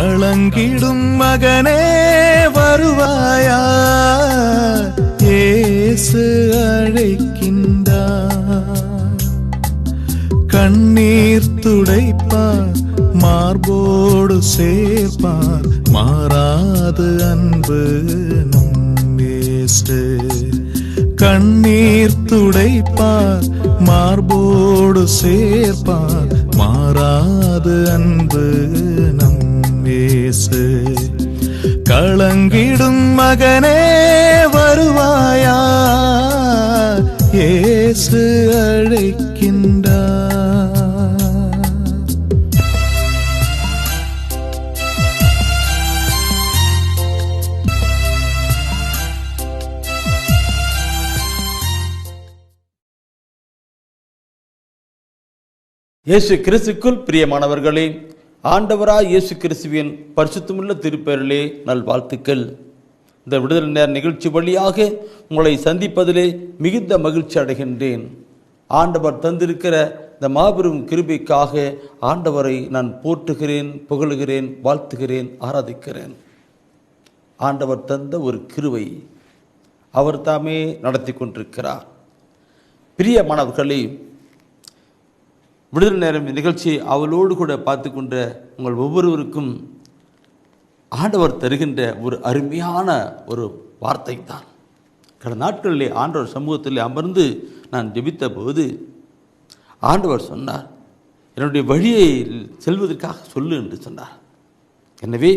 கலங்கிடும் மகனே வருவாயா, இயேசு அழைக்கின்றார். கண்ணீர் துடைப்பார், மார்போடு சேர்ப்பார், மாறாது அன்பு நம் இயேசு. கண்ணீர் துடைப்பார், மார்போடு சேர்ப்பார், மாறாது அன்பு நம் இயேசு. கலங்கிடும் மகனே வருவாயா, இயேசு அழைக்கின்றார். இயேசு கிறிஸ்துக்குள் பிரியமானவர்களே, ஆண்டவராய் இயேசு கிறிஸ்துவின் பரிசுத்தமுள்ள திருப்பெயரிலே நல்வாழ்த்துக்கள். இந்த விடுதலை நேர நிகழ்ச்சி வழியாக உங்களை சந்திப்பதிலே மிகுந்த மகிழ்ச்சி அடைகின்றேன். ஆண்டவர் தந்திருக்கிற இந்த மாபெரும் கிருபைக்காக ஆண்டவரை நான் போற்றுகிறேன், புகழுகிறேன், வாழ்த்துகிறேன், ஆராதிக்கிறேன். ஆண்டவர் தந்த ஒரு கிருபை அவர் தாமே நடத்தி கொண்டிருக்கிறார். பிரியமானவர்களே, விடுதலை நேரம் நிகழ்ச்சியை அவளோடு கூட பார்த்து கொண்ட உங்கள் ஒவ்வொருவருக்கும் ஆண்டவர் தருகின்ற ஒரு அருமையான ஒரு வார்த்தை தான். கடந்த நாட்களிலே ஆண்டவர் சமூகத்தில் அமர்ந்து நான் ஜெபித்த போது ஆண்டவர் சொன்னார், என்னுடைய வழியை செல்வதற்காக சொல்லு என்று சொன்னார். எனவே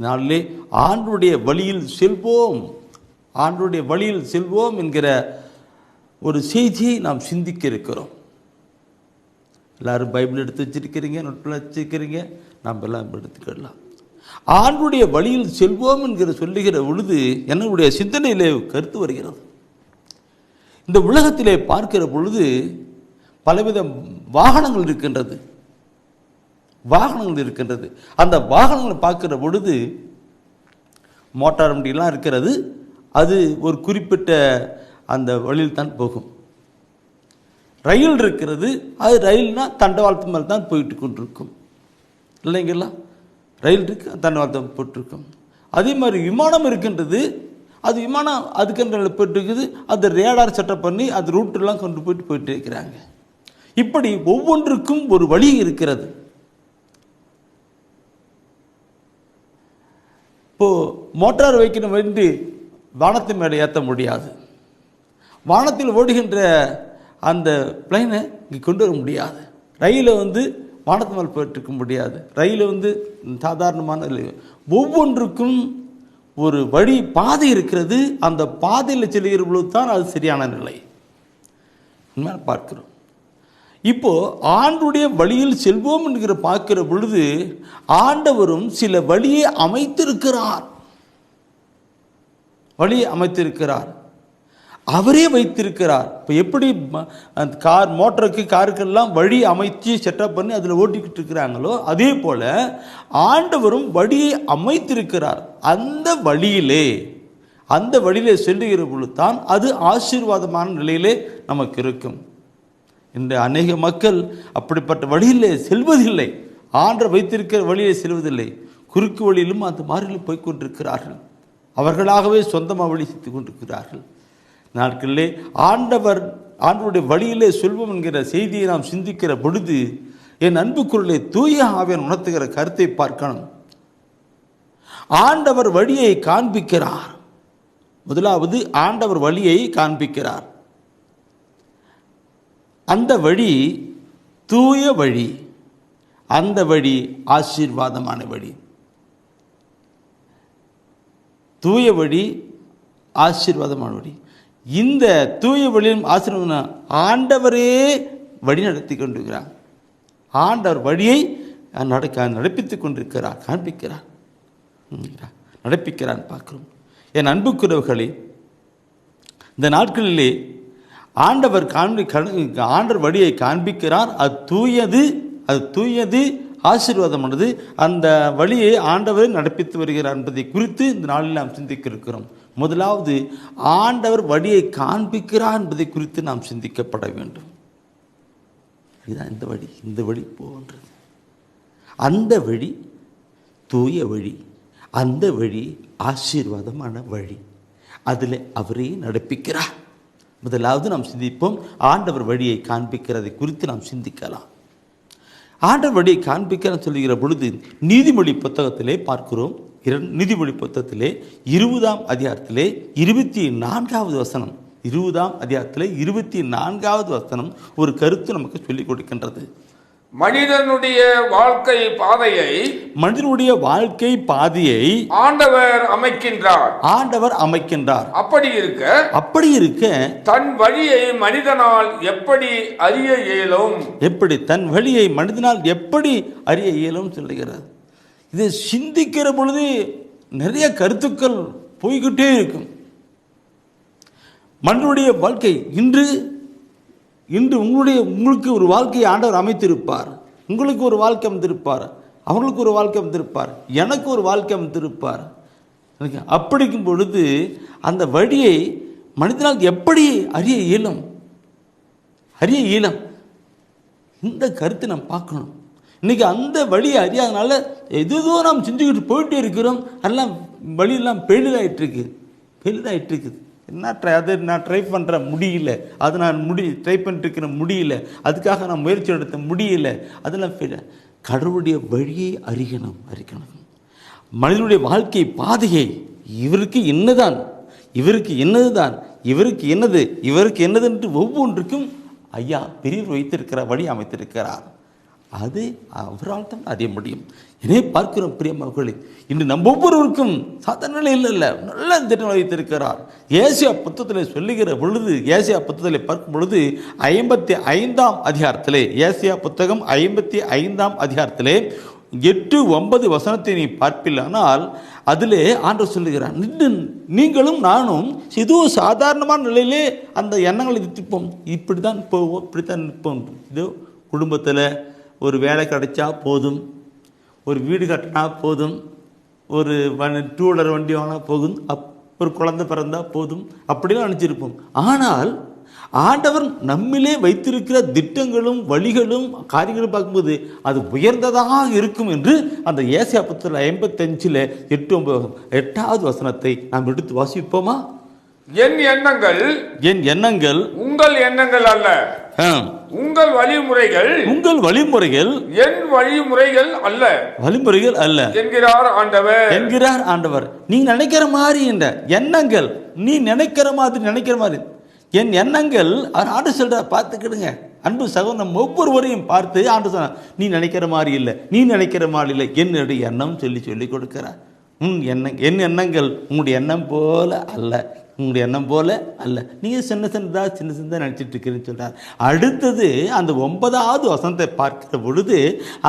நாளிலே ஆண்டவருடைய வழியில் செல்வோம், ஆண்டவருடைய வழியில் செல்வோம் என்கிற ஒரு செய்தியை நாம் சிந்திக்க இருக்கிறோம். எல்லாரும் பைபிள் எடுத்து வச்சிருக்கிறீங்க, நோட்டில் வச்சிருக்கிறீங்க, நாம் எல்லாம் எடுத்துக்கிடலாம். ஆண்டுடைய வழியில் செல்வோம் என்கிற சொல்லுகிற பொழுது என்னுடைய சிந்தனையிலே கருத்து வருகிறது. இந்த உலகத்திலே பார்க்கிற பொழுது பலவித வாகனங்கள் இருக்கின்றது, அந்த வாகனங்களை பார்க்கிற பொழுது மோட்டார் வண்டியெல்லாம் இருக்கிறது. அது ஒரு குறிப்பிட்ட அந்த வழியில் தான் போகும். ரயில் இருக்கிறது, அது ரயில்னா தண்டவாளத்து மேலே தான் போயிட்டு கொண்டிருக்கும் இல்லைங்களா? ரயில் இருக்கு, தண்டவாளத்தை போட்டிருக்கும். அதே மாதிரி விமானம் இருக்கின்றது, அது விமானம் அதுக்கு போயிட்டுருக்குது. அது ரேடார் செட்டப் பண்ணி அது ரூட்டெல்லாம் கொண்டு போயிட்டு இருக்கிறாங்க. இப்படி ஒவ்வொன்றுக்கும் ஒரு வழி இருக்கிறது. இப்போது மோட்டார் வைக்கணும் வேண்டி வானத்து மேலே ஏற்ற முடியாது. வானத்தில் ஓடுகின்ற அந்த பிளைனை இங்கே கொண்டு வர முடியாது. ரயிலை வானத்து மேல் போயிட்டுருக்க முடியாது. ரயில் சாதாரணமான ஒவ்வொன்றுக்கும் ஒரு வழி பாதை இருக்கிறது. அந்த பாதையில் செல்கிற பொழுது தான் அது சரியான நிலை உண்மையாக பார்க்கிறோம். இப்போது ஆண்டுடைய வழியில் செல்வோம் என்கிற பார்க்கிற பொழுது ஆண்டவரும் சில வழியை அமைத்திருக்கிறார், அவரே வைத்திருக்கிறார். இப்போ எப்படி காருக்கெல்லாம் வழி அமைத்து செட்டப் பண்ணி அதில் ஓட்டிக்கிட்டு இருக்கிறாங்களோ அதே போல் ஆண்டவரும் வழியை அமைத்திருக்கிறார். அந்த வழியிலே செல்லுகிற பொழுது தான் அது ஆசீர்வாதமான நிலையிலே நமக்கு இருக்கும். இந்த அநேக மக்கள் அப்படிப்பட்ட வழியிலே செல்வதில்லை, ஆண்டவர் வைத்திருக்கிற வழியை செல்வதில்லை. குறுக்கு வழியிலும் அந்த மாதிரிலும் போய்கொண்டிருக்கிறார்கள். அவர்களாகவே சொந்தமாக வழி செய்து கொண்டிருக்கிறார்கள். நாட்களிலே ஆண்டவருடைய வழியிலே சொல்வோம் என்கிற செய்தியை நாம் சிந்திக்கிற பொழுது என் அன்புக்குள்ளே தூய ஆவியானவர் உணர்த்துகிற கருத்தை பார்க்கணும். ஆண்டவர் வழியை காண்பிக்கிறார். முதலாவது ஆண்டவர் வழியை காண்பிக்கிறார். அந்த வழி தூய வழி, அந்த வழி ஆசீர்வாதமான வழி. தூய வழி ஆசீர்வாதமான வழி. இந்த தூய வழியும் ஆசீர்வாதம் ஆண்டவரே வழி நடத்தி கொண்டிருக்கிறார். ஆண்டவர் வழியை நடப்பித்துக் கொண்டிருக்கிறார், நடப்பிக்கிறான் பார்க்கிறோம். என் அன்புக்குறவர்களே, இந்த நாட்களிலே ஆண்டவர் வழியை காண்பிக்கிறார். அது தூயது ஆசீர்வாதமானது. அந்த வழியை ஆண்டவர் நடப்பித்து வருகிறார் என்பதை குறித்து இந்த நாளில் நாம் சிந்திக்க இருக்கிறோம். முதலாவது ஆண்டவர் வழியை காண்பிக்கிறார் என்பதை குறித்து நாம் சிந்திக்கப்பட வேண்டும். இதுதான் இந்த வழி போன்றது. அந்த வழி தூய வழி. அந்த வழி ஆசீர்வாதமான வழி. அதில் அவரே நடப்பிக்கிறார். முதலாவது நாம் சிந்திப்போம், ஆண்டவர் வழியை காண்பிக்கிறதை குறித்து நாம் சிந்திக்கலாம். ஆண்டவர் வழியை காண்பிக்க சொல்லுகிற பொழுது நீதிமொழி புத்தகத்திலே பார்க்கிறோம். நீதிமொழி புத்தகத்திலே 20ஆம் அதிகாரத்திலே 24வது வசனம், 20ஆம் அதிகாரத்திலே 24வது வசனம் ஒரு கருத்து நமக்கு சொல்லிக் கொடுக்கின்றது. மனிதனுடைய வாழ்க்கை பாதையை ஆண்டவர் அமைக்கின்றார். அப்படி இருக்க தன் வழியை மனிதனால் எப்படி அறிய இயலும் சொல்லுகிறார். இதை சிந்திக்கிற பொழுது நிறைய கருத்துக்கள் போய்கிட்டே இருக்கும். மனிதனுடைய வாழ்க்கை இன்று உங்களுக்கு ஒரு வாழ்க்கையை ஆண்டவர் அமைத்திருப்பார். உங்களுக்கு ஒரு வாழ்க்கை அமைத்திருப்பார், அவங்களுக்கு ஒரு வாழ்க்கை அமைத்திருப்பார், எனக்கு ஒரு வாழ்க்கை அமைத்திருப்பார். அப்படிக்கும் பொழுது அந்த வழியை மனிதனால் எப்படி அறிய இயலும்? இந்த கருத்தை நாம் பார்க்கணும். இன்னைக்கு அந்த வழியை அறியாதனால எதுதோ நாம் செஞ்சுக்கிட்டு போயிட்டே இருக்கிறோம். அதெல்லாம் வழியெல்லாம் ஃபெயிலியர் இருக்குது. அதை நான் ட்ரை பண்ணுற முடியல, அது நான் ட்ரை பண்ணிட்டுருக்கிற முடியல, அதுக்காக நான் முயற்சி எடுத்த முடியல, அதெல்லாம் கடவுளுடைய வழியை அறியணும். மனிதனுடைய வாழ்க்கை பாதையை இவருக்கு என்னது என்று ஒவ்வொன்றுக்கும் ஐயா பெரியவர் வைத்திருக்கிறார், வழி அமைத்திருக்கிறார். அது அவரால் தான் அறிய முடியும். என்னை பார்க்கிறோம் பிரியமானவர்களே, இன்று நம்ம ஒவ்வொருவருக்கும் சாதாரண நிலையில் இல்லை, நல்ல திட்டம் வைத்திருக்கிறார். ஏசியா புத்தகத்தில் சொல்லுகிற பொழுது, ஏசியா புத்தகத்தில் பார்க்கும் பொழுது 55ஆம் அதிகாரத்திலே, ஏசியா புத்தகம் 55ஆம் அதிகாரத்திலே 8-9 வசனத்தை நீ பார்ப்பில்லானால் அதிலே ஆண்டவர் சொல்லுகிறார், நீங்களும் நானும் ஏதோ சாதாரணமான நிலையிலே அந்த எண்ணங்களை நிறுத்திப்போம். இப்படித்தான் போவோம், இப்படித்தான் நிற்போம். இதோ குடும்பத்தில் ஒரு வேலை கிடைச்சா போதும், ஒரு வீடு கட்டினா போதும், ஒரு 2 வீலர் வண்டி வாங்கினா போதும், ஒரு குழந்தை பிறந்தா போதும், அப்படிலாம் நினச்சிருப்போம். ஆனால் ஆண்டவர் நம்மிலே வைத்திருக்கிற திட்டங்களும் வழிகளும் காரியங்களும் பார்க்கும்போது அது உயர்ந்ததாக இருக்கும் என்று அந்த ஏசாயா புத்தகத்தில் 55 8-9 வசனத்தை நாம் எடுத்து வாசிப்போமா? என் எண்ணங்கள் உங்கள் எண்ணங்கள் அல்ல, உங்கள் வழிமுறைகள் என் வழிமுறைகள் அல்ல என்கிறார் ஆண்டவர். நீ நினைக்கிற மாதிரி இந்த எண்ணங்கள், நீ நினைக்கிற மாதிரி என் எண்ணங்கள் ஆண்டு சொல்ற பார்த்துக்கிடுங்க. அன்பு சகோதரன் ஒவ்வொருவரையும் பார்த்து ஆண்டு சொன்ன, நீ நினைக்கிற மாதிரி இல்லை, என்னுடைய எண்ணம் சொல்லி கொடுக்கிறார். என் எண்ணங்கள் உங்களுடைய எண்ணம் போல அல்ல, நீங்கள் சின்னதாக நினச்சிட்டு இருக்கிறேன்னு சொல்கிறார். அடுத்தது அந்த 9வது வசனத்தை பார்க்கிற பொழுது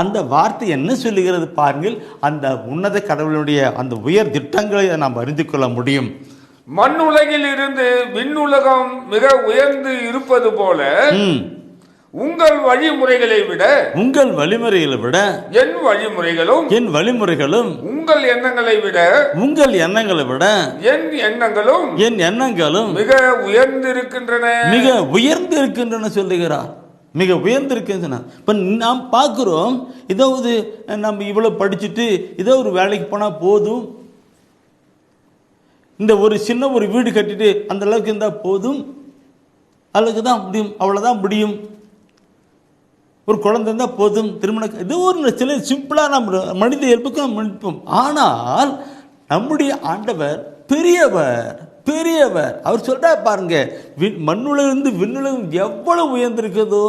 அந்த வார்த்தை என்ன சொல்லுகிறது பாருங்கள். அந்த உன்னத கடவுளுடைய அந்த உயர் திட்டங்களை நாம் அறிந்து கொள்ள முடியும். மண்ணுலகில் இருந்து விண்ணுலகம் மிக உயர்ந்து இருப்பது போல உங்கள் வழிமுறைகளை விட என் வழிமுறைகளும் உங்கள் எண்ணங்களை விட என் எண்ணங்களும் மிக உயர்ந்திருக்கின்றன சொல்லுகிறார். மிக உயர்ந்திருக்குன்னு. இப்போ நாம் பார்க்குறோம், ஏதாவது நம்ம இவ்வளோ படிச்சுட்டு ஏதோ ஒரு வேலைக்கு போனால் போதும், இந்த ஒரு சின்ன ஒரு வீடு கட்டிட்டு அந்த அளவுக்கு இருந்தால் போதும், அளவுக்கு தான் முடியும், அவ்வளோதான் முடியும், ஒரு குழந்தை இருந்தால் போதும், திருமணம், ஏதோ ஒரு சில சிம்பிளாக நம்ம மனித இயல்புக்கு நம்ம நினைப்போம். ஆனால் நம்முடைய ஆண்டவர் பெரியவர். அவர் சொல்றா பாருங்க, மண்ணுலகிலிருந்து விண்ணுலகம் எவ்வளவு உயர்ந்திருக்கிறதோ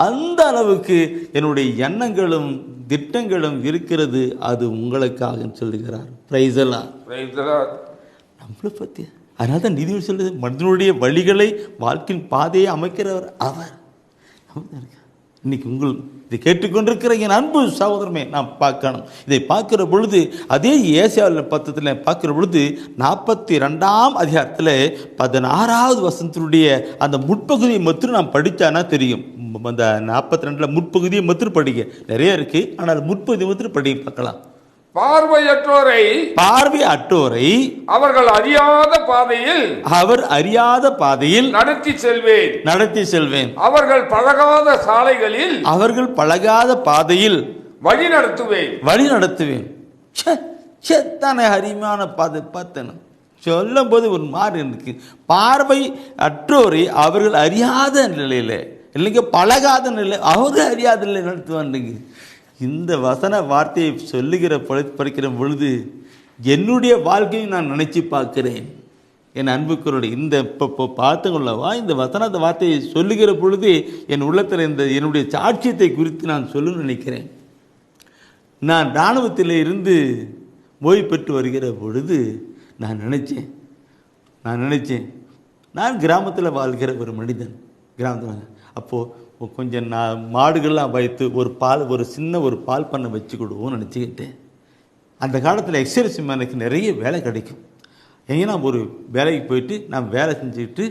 அந்த அளவுக்கு என்னுடைய எண்ணங்களும் திட்டங்களும் இருக்கிறது, அது உங்களுக்காக சொல்லுகிறார். பிரைஸ் எல்லாம் நம்மளை பற்றி. அதனால தான் நீதி சொல்லுது, மனிதனுடைய வழிகளை வாழ்க்கையின் பாதையை அமைக்கிறவர் அவர். இன்னைக்கு இதை கேட்டுக்கொண்டிருக்கிற என் அன்பு சகோதரமே, நாம் பார்க்கணும். இதை பார்க்கிற பொழுது அதே ஏசாயாவில் பத்தத்தில் பார்க்கிற பொழுது 42ஆம் அதிகாரத்தில் 16வது வசனத்தினுடைய அந்த முற்பகுதியை மட்டும் நாம் படித்தானா தெரியும். அந்த 42 முற்பகுதியை மட்டும் படிக்க நிறைய இருக்கு, ஆனால் முற்பகுதி மட்டும் படிக்க பார்க்கலாம். பார்வையற்றோரை அவர் அறியாத பாதையில் நடத்தி செல்வேன். அவர்கள் பழகாத பாதையில் வழி நடத்துவேன். செத்தானே அருமையான பார்த்தேன் சொல்லும் போது ஒரு மாதிரி எனக்கு பார்வை அற்றோரை அவர்கள் அறியாத நிலையில் இல்லைங்க பழகாத நிலை அவங்க அறியாத நிலை நடத்துவாங்க. இந்த வசன வார்த்தையை சொல்லுகிற படிக்கிற பொழுது என்னுடைய வாழ்க்கையை நான் நினச்சி பார்க்கிறேன். என் அன்புக்குருடைய இந்த இப்போ பார்த்துங்களவா இந்த வசனத்தை வார்த்தையை சொல்லுகிற பொழுது என் உள்ளத்தில் இந்த என்னுடைய சாட்சியத்தை குறித்து நான் சொல்லணும்னு நினைக்கிறேன். நான் இராணுவத்தில் இருந்து ஓய்வு பெற்று வருகிற பொழுது நான் நினச்சேன் நான் கிராமத்தில் வாழ்கிற ஒரு மனிதன். கிராமத்தில் அப்போது கொஞ்சம் நான் மாடுகள்லாம் வைத்து ஒரு சின்ன பால் பண்ணை வச்சு கொடுவோம்னு நினச்சிக்கிட்டேன். அந்த காலத்தில் எக்ஸர்சைஸ் எனக்கு நிறைய வேலை கிடைக்கும். எங்கன்னா ஒரு வேலைக்கு போயிட்டு நான் வேலை செஞ்சுக்கிட்டு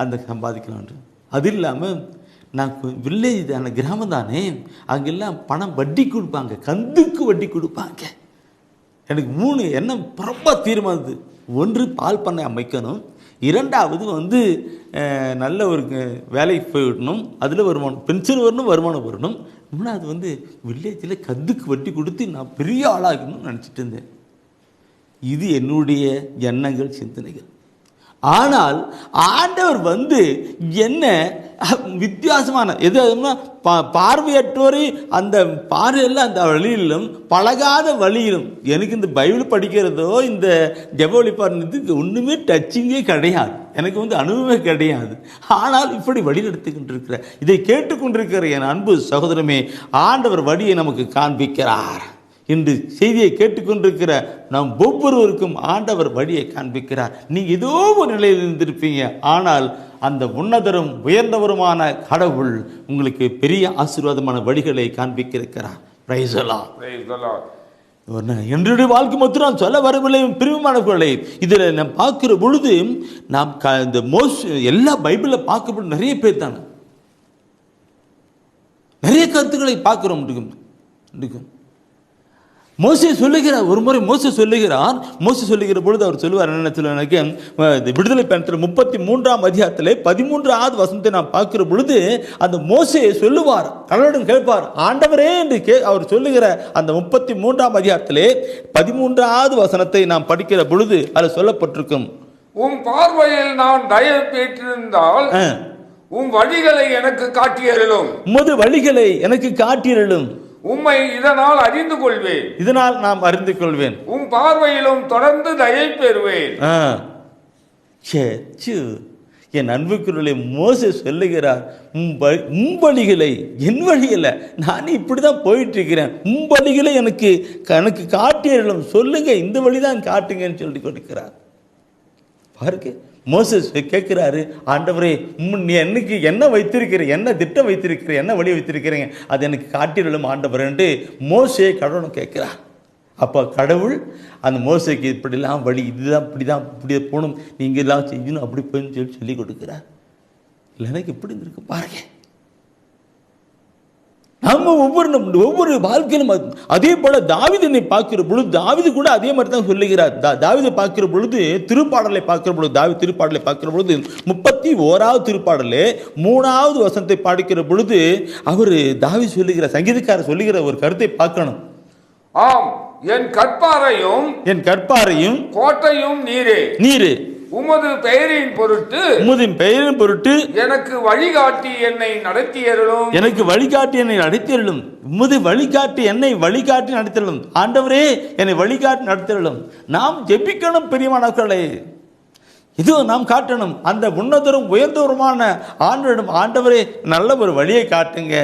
அந்த சம்பாதிக்கலான்ட்டு. அது இல்லாமல் நான் வில்லேஜ் தானே, கிராமம் தானே, அங்கெல்லாம் பணம் வட்டி கொடுப்பாங்க, கந்துக்கு வட்டி கொடுப்பாங்க. எனக்கு 3 எண்ணம் ரொம்ப தீர்மானது. 1 பால் பண்ணை அமைக்கணும், 2வது நல்ல ஒரு வேலைக்கு போயிடணும், அதில் வருமானம் பென்ஷன் வரணும், வருமானம் வரணும். 3வது வில்லேஜில் கந்துக்கு வட்டி கொடுத்து நான் பெரிய ஆளாகணும்னு நினச்சிட்டு இருந்தேன். இது என்னுடைய எண்ணங்கள், சிந்தனைகள். ஆனால் ஆண்டவர் என்ன வித்தியாசமான எதுனா பார்வையற்றோரை அந்த பார்வையில் அந்த வழியிலும் பழகாத வழியிலும் எனக்கு இந்த பைபிள் படிக்கிறதோ இந்த ஜெப வழிபாடுறதுக்கு ஒன்றுமே டச்சிங்கே கிடையாது, எனக்கு அனுபவமே கிடையாது. ஆனால் இப்படி வழி நடத்திக்கிட்டு இதை கேட்டுக்கொண்டிருக்கிற என் அன்பு சகோதரமே, ஆண்டவர் வழியை நமக்கு காண்பிக்கிறார். இன்று செய்தியை கேட்டுக்கொண்டிருக்கிற நாம் ஒவ்வொருவருக்கும் ஆண்டவர் வழியை காண்பிக்கிறார். நீங்கள் ஏதோ ஒரு நிலையில் இருந்திருப்பீங்க, ஆனால் அந்த உன்னதரும் உயர்ந்தவருமான கடவுள் உங்களுக்கு பெரிய ஆசீர்வாதமான வழிகளை காண்பிக்கிறார். Praise the Lord. என்னுடைய வாழ்க்கை மட்டும் நான் சொல்ல வரவில்லை பிரிவுமானவர்களை. இதில் நாம் பார்க்கிற பொழுது நாம் இந்த எல்லா பைபிளில் பார்க்கப்படும் நிறைய பேர் தானே நிறைய கருத்துக்களை பார்க்கிறோம். மோசே சொல்லுகிறார், ஒரு முறை மோசே சொல்லுகிற பொழுது அவர் சொல்லுவார் என்ன சொல்லுவார், விடுதலை பயணத்தில் 33ஆம் அதிகாரத்தில் 13வது வசனத்தை நாம் பார்க்கிற பொழுது அந்த மோசே சொல்லுவார், கடவுளிடம் கேட்பார், ஆண்டவரே என்று அவர் சொல்லுகிற அந்த 33ஆம் அதிகாரத்திலே 13வது வசனத்தை நாம் படிக்கிற பொழுது அதில் சொல்லப்பட்டிருக்கும், உன் பார்வையில் நான் தயவு பெற்றிருந்தால் உன் வழிகளை எனக்கு காட்டியருளும், உமது வழிகளை எனக்கு காட்டியருளும், உம்மை இதனால் அறிந்து கொள்வேன், இதனால் நாம் அறிந்து கொள்வேன், உன் பார்வையிலும் தொடர்ந்து தயை பெறுவேன். என் அன்புக்குள்ளே மோசே சொல்லுகிறார், உம் வழிகளை என் வழியில் நான் இப்படிதான் போயிட்டு இருக்கிறேன், உம் வழிகளை எனக்கு காட்டியருளும், சொல்லுங்க இந்த வழிதான் காட்டுங்கன்னு சொல்லி கொடுக்கிறார். பாருங்க, மோசஸ் கேட்கிறாரு, ஆண்டவரே நீ என்னைக்கு என்ன வைத்திருக்கிற, என்ன திட்டம் வைத்திருக்கிற, என்ன வழி வைத்திருக்கிறீங்க, அது எனக்கு காட்டிடலும் ஆண்டவர் என்று மோசே கடவுளும் கேட்கிறார். அப்போ கடவுள் அந்த மோசைக்கு இப்படிலாம் வழி, இதுதான் இப்படி போகணும், நீங்கள் எல்லாம் செய்யணும், அப்படி போயின்னு சொல்லி கொடுக்குறார். இல்லை எனக்கு இப்படி இருக்கு பாருங்க. நம்ம ஒவ்வொரு வாழ்க்கையிலும் அதே போல தாவீதை பார்க்கிற பொழுது தாவீது கூட அதே மாதிரி தான் சொல்லுகிறார். தாவீதை பார்க்கிற பொழுது திருப்பாடலை பார்க்கிற பொழுது தாவீது திருப்பாடலை பார்க்கிற பொழுது 31வது திருப்பாடலே 3வது வசனத்தை படிக்கிற பொழுது அவர் தாவீது சொல்லுகிற சங்கீதக்காரர் சொல்லுகிற ஒரு கருத்தை பார்க்கணும். ஆம், என் கற்பாரையும் கோட்டையும் நீரே உமது பெயரின் பொருட்டு எனக்கு வழிகாட்டி என்னை நடத்தியருளும், உமது வழிகாட்டி என்னை நடத்தியருளும். ஆண்டவரே என்னை வழிகாட்டி நடத்தியருளும். நாம் ஜெபிக்கணும் பிரியமானவர்களே, இது நாம் காட்டணும். அந்த உன்னதரும் உயர்ந்தவருமான ஆண்டவரிடம், ஆண்டவரே நல்ல ஒரு வழியை காட்டுங்க,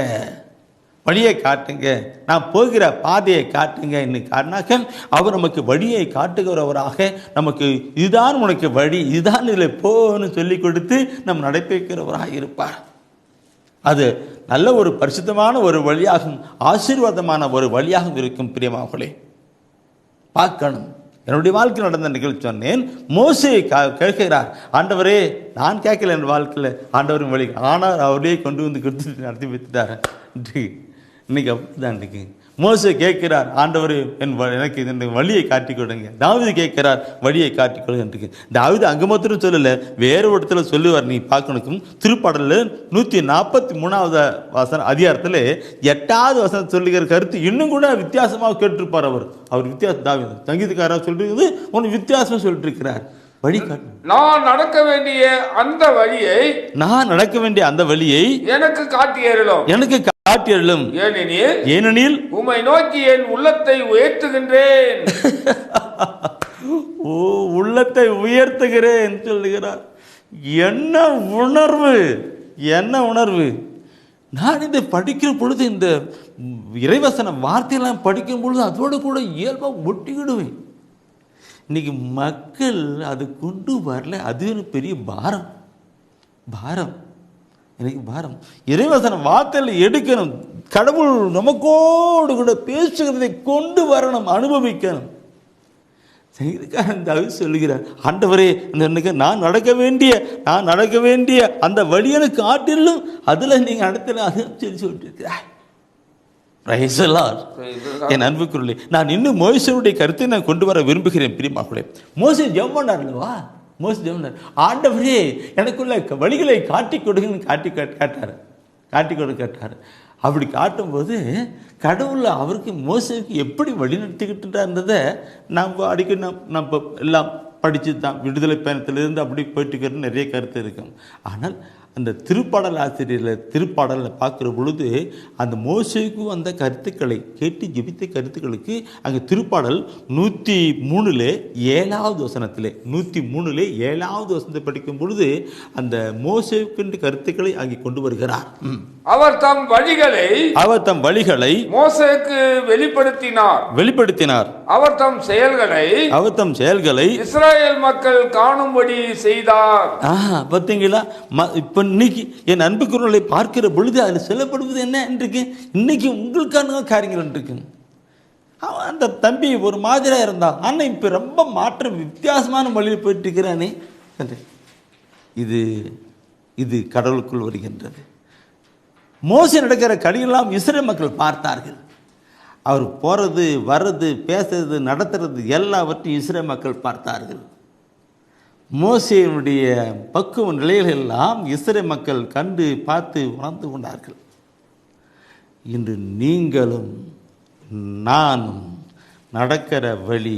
நான் போகிற பாதையை காட்டுங்க என்று காரணாக அவர் நமக்கு வழியை காட்டுகிறவராக, நமக்கு இதுதான் உனக்கு வழி, இதுதான் இதில் போன்னு சொல்லி கொடுத்து நம்ம நடப்பிக்கிறவராக இருப்பார். அது நல்ல ஒரு பரிசுத்தமான ஒரு வழியாகும், ஆசீர்வாதமான ஒரு வழியாகவும் இருக்கும். பிரியமானவர்களே, பார்க்கணும். என்னுடைய வாழ்க்கை நடந்த நிகழ்ச்சி சொன்னேன். மோசே கேட்கிறார், ஆண்டவரே நான் கேட்கல என் வாழ்க்கையில் ஆண்டவரின் வழி, ஆனால் அவரே கொண்டு வந்து கொடுத்து நடத்தி வைத்துட்டார். இன்னைக்கு அப்படிதான். இன்னைக்கு மோசே கேட்கிறார், ஆண்டவர் எனக்கு இந்த வழியை காட்டி கொடுங்க. தாவீது கேட்கிறார், வழியை காட்டி கொடுங்க. தாவீது அங்க மாத்திரம் சொல்லல, வேற ஒரு இடத்துல சொல்லுவார். நீ பார்க்கணும், திருப்பாடலில் 143வது அதிகாரத்தில் 8வது வசனம் சொல்லுகிற கருத்து இன்னும் கூட வித்தியாசமாக கேட்டிருப்பார். அவர் வித்தியாசம், தாவீது சங்கீதக்காரர் சொல்றது ஒன்று வித்தியாசமா சொல்லிட்டு இருக்கிறார். வழி நான் நடக்க வேண்டிய அந்த வழியை எனக்கு காட்டியருளும். ஏனெனில் உம்மை நோக்கி என் உள்ளத்தை உயர்த்துகின்றேன். ஓ, உள்ளத்தை உயர்த்துகிறேன் சொல்லுகிறார். என்ன உணர்வு! நான் இதை படிக்கிற பொழுது, இந்த இறைவசன வார்த்தையெல்லாம் படிக்கும் பொழுது அதோடு கூட இயல்பாக ஒட்டிக்கிடுவேன். இன்னைக்கு மக்கள் அது கொண்டு வரல. அது ஒரு பெரிய பாரம். எனக்கு பாரம். இறைவசன வார்த்தையில் எடுக்கணும். கடவுள் நமக்கோடு கூட பேசுகிறதை கொண்டு வரணும், அனுபவிக்கணும். தாவீது சொல்லுகிறார், ஆண்டவரே, நான் நடக்க வேண்டிய அந்த வழியை காட்டிலும் அதுல நீங்க நடத்தல சொல்லிட்டு என் அன்புக்குள்ளே நான் இன்னும் மோசேவுடைய கருத்தை நான் கொண்டு வர விரும்புகிறேன். பிரியமானவர்களே, மோசே ஜெபம் பண்ணார்லவா? மோசே ஜெபம் பண்ணார், ஆண்டவரே எனக்குள்ள வழிகளை காட்டி கொடுங்கன்னு காட்டி கேட்டார். அப்படி காட்டும்போது கடவுள் அவருக்கு மோசேவுக்கு எப்படி வழி நடத்திக்கிட்டு இருந்ததை நம்ம அடிக்கடி நம்ம எல்லாம் படித்து தான் விடுதலை பயணத்திலிருந்து அப்படி போயிட்டு நிறைய கருத்து இருக்கும். ஆனால் அந்த திருப்பாடல் திருப்பாடலில் பார்க்குற பொழுது அந்த மோசேக்கு அந்த கருத்துக்களை கேட்டு ஜெபித்த கருத்துக்களுக்கு அங்கே திருப்பாடல் 103 7வது வசனத்தை படிக்கும் பொழுது அந்த மோசேக்கு கருத்துக்களை அங்கே கொண்டு வருகிறார். அவர் தம் வழிகளை மோசேக்கு வெளிப்படுத்தினார். அவர் தம் செயல்களை இஸ்ரவேல் மக்கள் காணும்படி செய்தார். பார்த்தீங்களா? இப்ப இன்னைக்கு என் அன்புக்குறளை பார்க்கிற பொழுது அதில் சொல்லப்படுவது என்ன இருக்கு? இன்னைக்கு உங்களுக்கான காரியங்கள் இருக்கு. அந்த தம்பி ஒரு மாதிரியா இருந்தா, ஆனா இப்ப ரொம்ப மாற்றம் வித்தியாசமான வழியில் போயிட்டு இருக்கிறானே. இது கடவுளுக்குள் வருகின்றது. மோசே நடக்கிற கடியெல்லாம் இஸ்ரவேல் மக்கள் பார்த்தார்கள். அவர் போறது வர்றது பேசுறது நடத்துறது எல்லாவற்றையும் இஸ்ரவேல் மக்கள் பார்த்தார்கள். மோசேயினுடைய பக்குவ நிலைகள் எல்லாம் இஸ்ரவேல் மக்கள் கண்டு பார்த்து உணர்ந்து கொண்டார்கள். இன்று நீங்களும் நானும் நடக்கிற வழி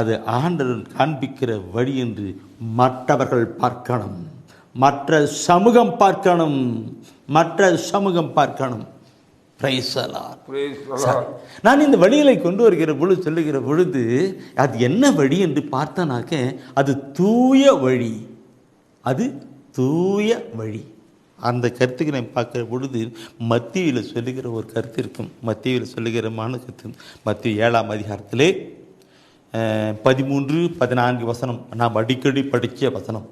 அது ஆண்டவர் காண்பிக்கிற வழி என்று மற்றவர்கள் பார்க்கணும், மற்ற சமூகம் பார்க்கணும். நான் இந்த வழிகளை கொண்டு வருகிற பொழுது சொல்லுகிற பொழுது அது என்ன வழி என்று பார்த்தானாக்க அது தூய வழி. அந்த கருத்துக்கு நான் பார்க்குற பொழுது மத்தியில் சொல்லுகிற ஒரு கருத்து இருக்கும். மத்தியில் சொல்லுகிற கருத்து மத்திய 7ஆம் அதிகாரத்திலே 13-14 வசனம் நாம் அடிக்கடி படித்த வசனம்,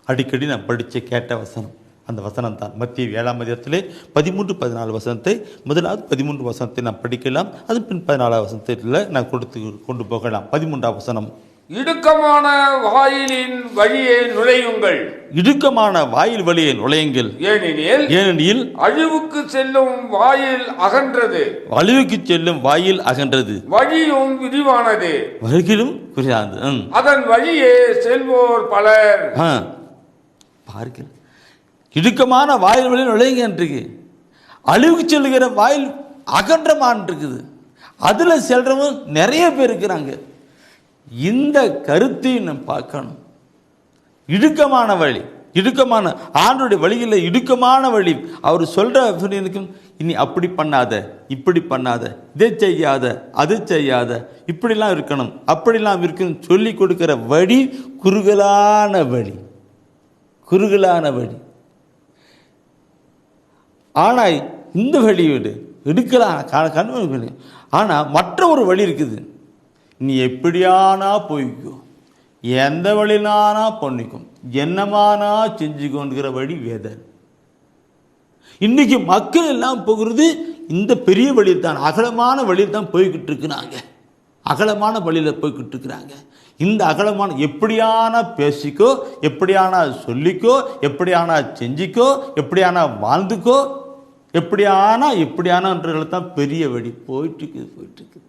அடிக்கடி நான் கேட்ட வசனம். அந்த வசனம் தான் மத்திய 7ஆம் அதிகாரத்திலே 13-14 வசனத்தை, முதலாவது 13 வசனத்தை நாம் படிக்கலாம். அது பின் 14 வசனத்தில் நான் கொண்டு போகலாம். 13ஆம் வசனம், இடுக்கமான வாயிலின் வழியே நுழையுங்கள். இடுக்கமான வாயில் வழியே நுழையுங்கள். ஏனெனில் அழிவுக்கு செல்லும் வாயில் அகன்றது, வழியும் விரிவானது, அதன் வழியே செல்வோர் பலர். பார்க்கிறேன், இடுக்கமான வாயில் வழியில் நுழையுங்க. அழிவுக்கு செல்லுகிற வாயில் அகன்றமான் இருக்குது, அதுல செல்றவங்க நிறைய பேர் இருக்கிறாங்க. இந்த கருத்தையும் நம்ம பார்க்கணும். இடுக்கமான வழி, இடுக்கமான ஆண்டோடைய வழியில் இடுக்கமான வழி. அவர் சொல்ற இனி அப்படி பண்ணாத, இப்படி பண்ணாத, இதை செய்யாத, அது செய்யாத, இப்படிலாம் இருக்கணும், அப்படிலாம் இருக்கணும் சொல்லி கொடுக்கிற வழி குறுகலான வழி. ஆனா இந்த வழி எடுக்கலாம். ஆனா மற்ற ஒரு வழி இருக்குது. நீ எப்படியானா போய்க்கோ, எந்த வழினானா பண்ணிக்கும், என்னமானா செஞ்சுக்கோங்கிற வழி வேதன். இன்னைக்கு மக்கள் எல்லாம் போகிறது இந்த பெரிய வழியில் தான், அகலமான வழியில் தான் போய்கிட்டு இருக்கிறாங்க. அகலமான வழியில் போய்கிட்டு இருக்கிறாங்க. இந்த அகலமான எப்படியானா பேசிக்கோ, எப்படியானா சொல்லிக்கோ, எப்படியானா செஞ்சிக்கோ, எப்படியானா வாழ்ந்துக்கோ, இப்படியானான்றதுல தான் பெரிய வழி போயிட்டு இருக்குது.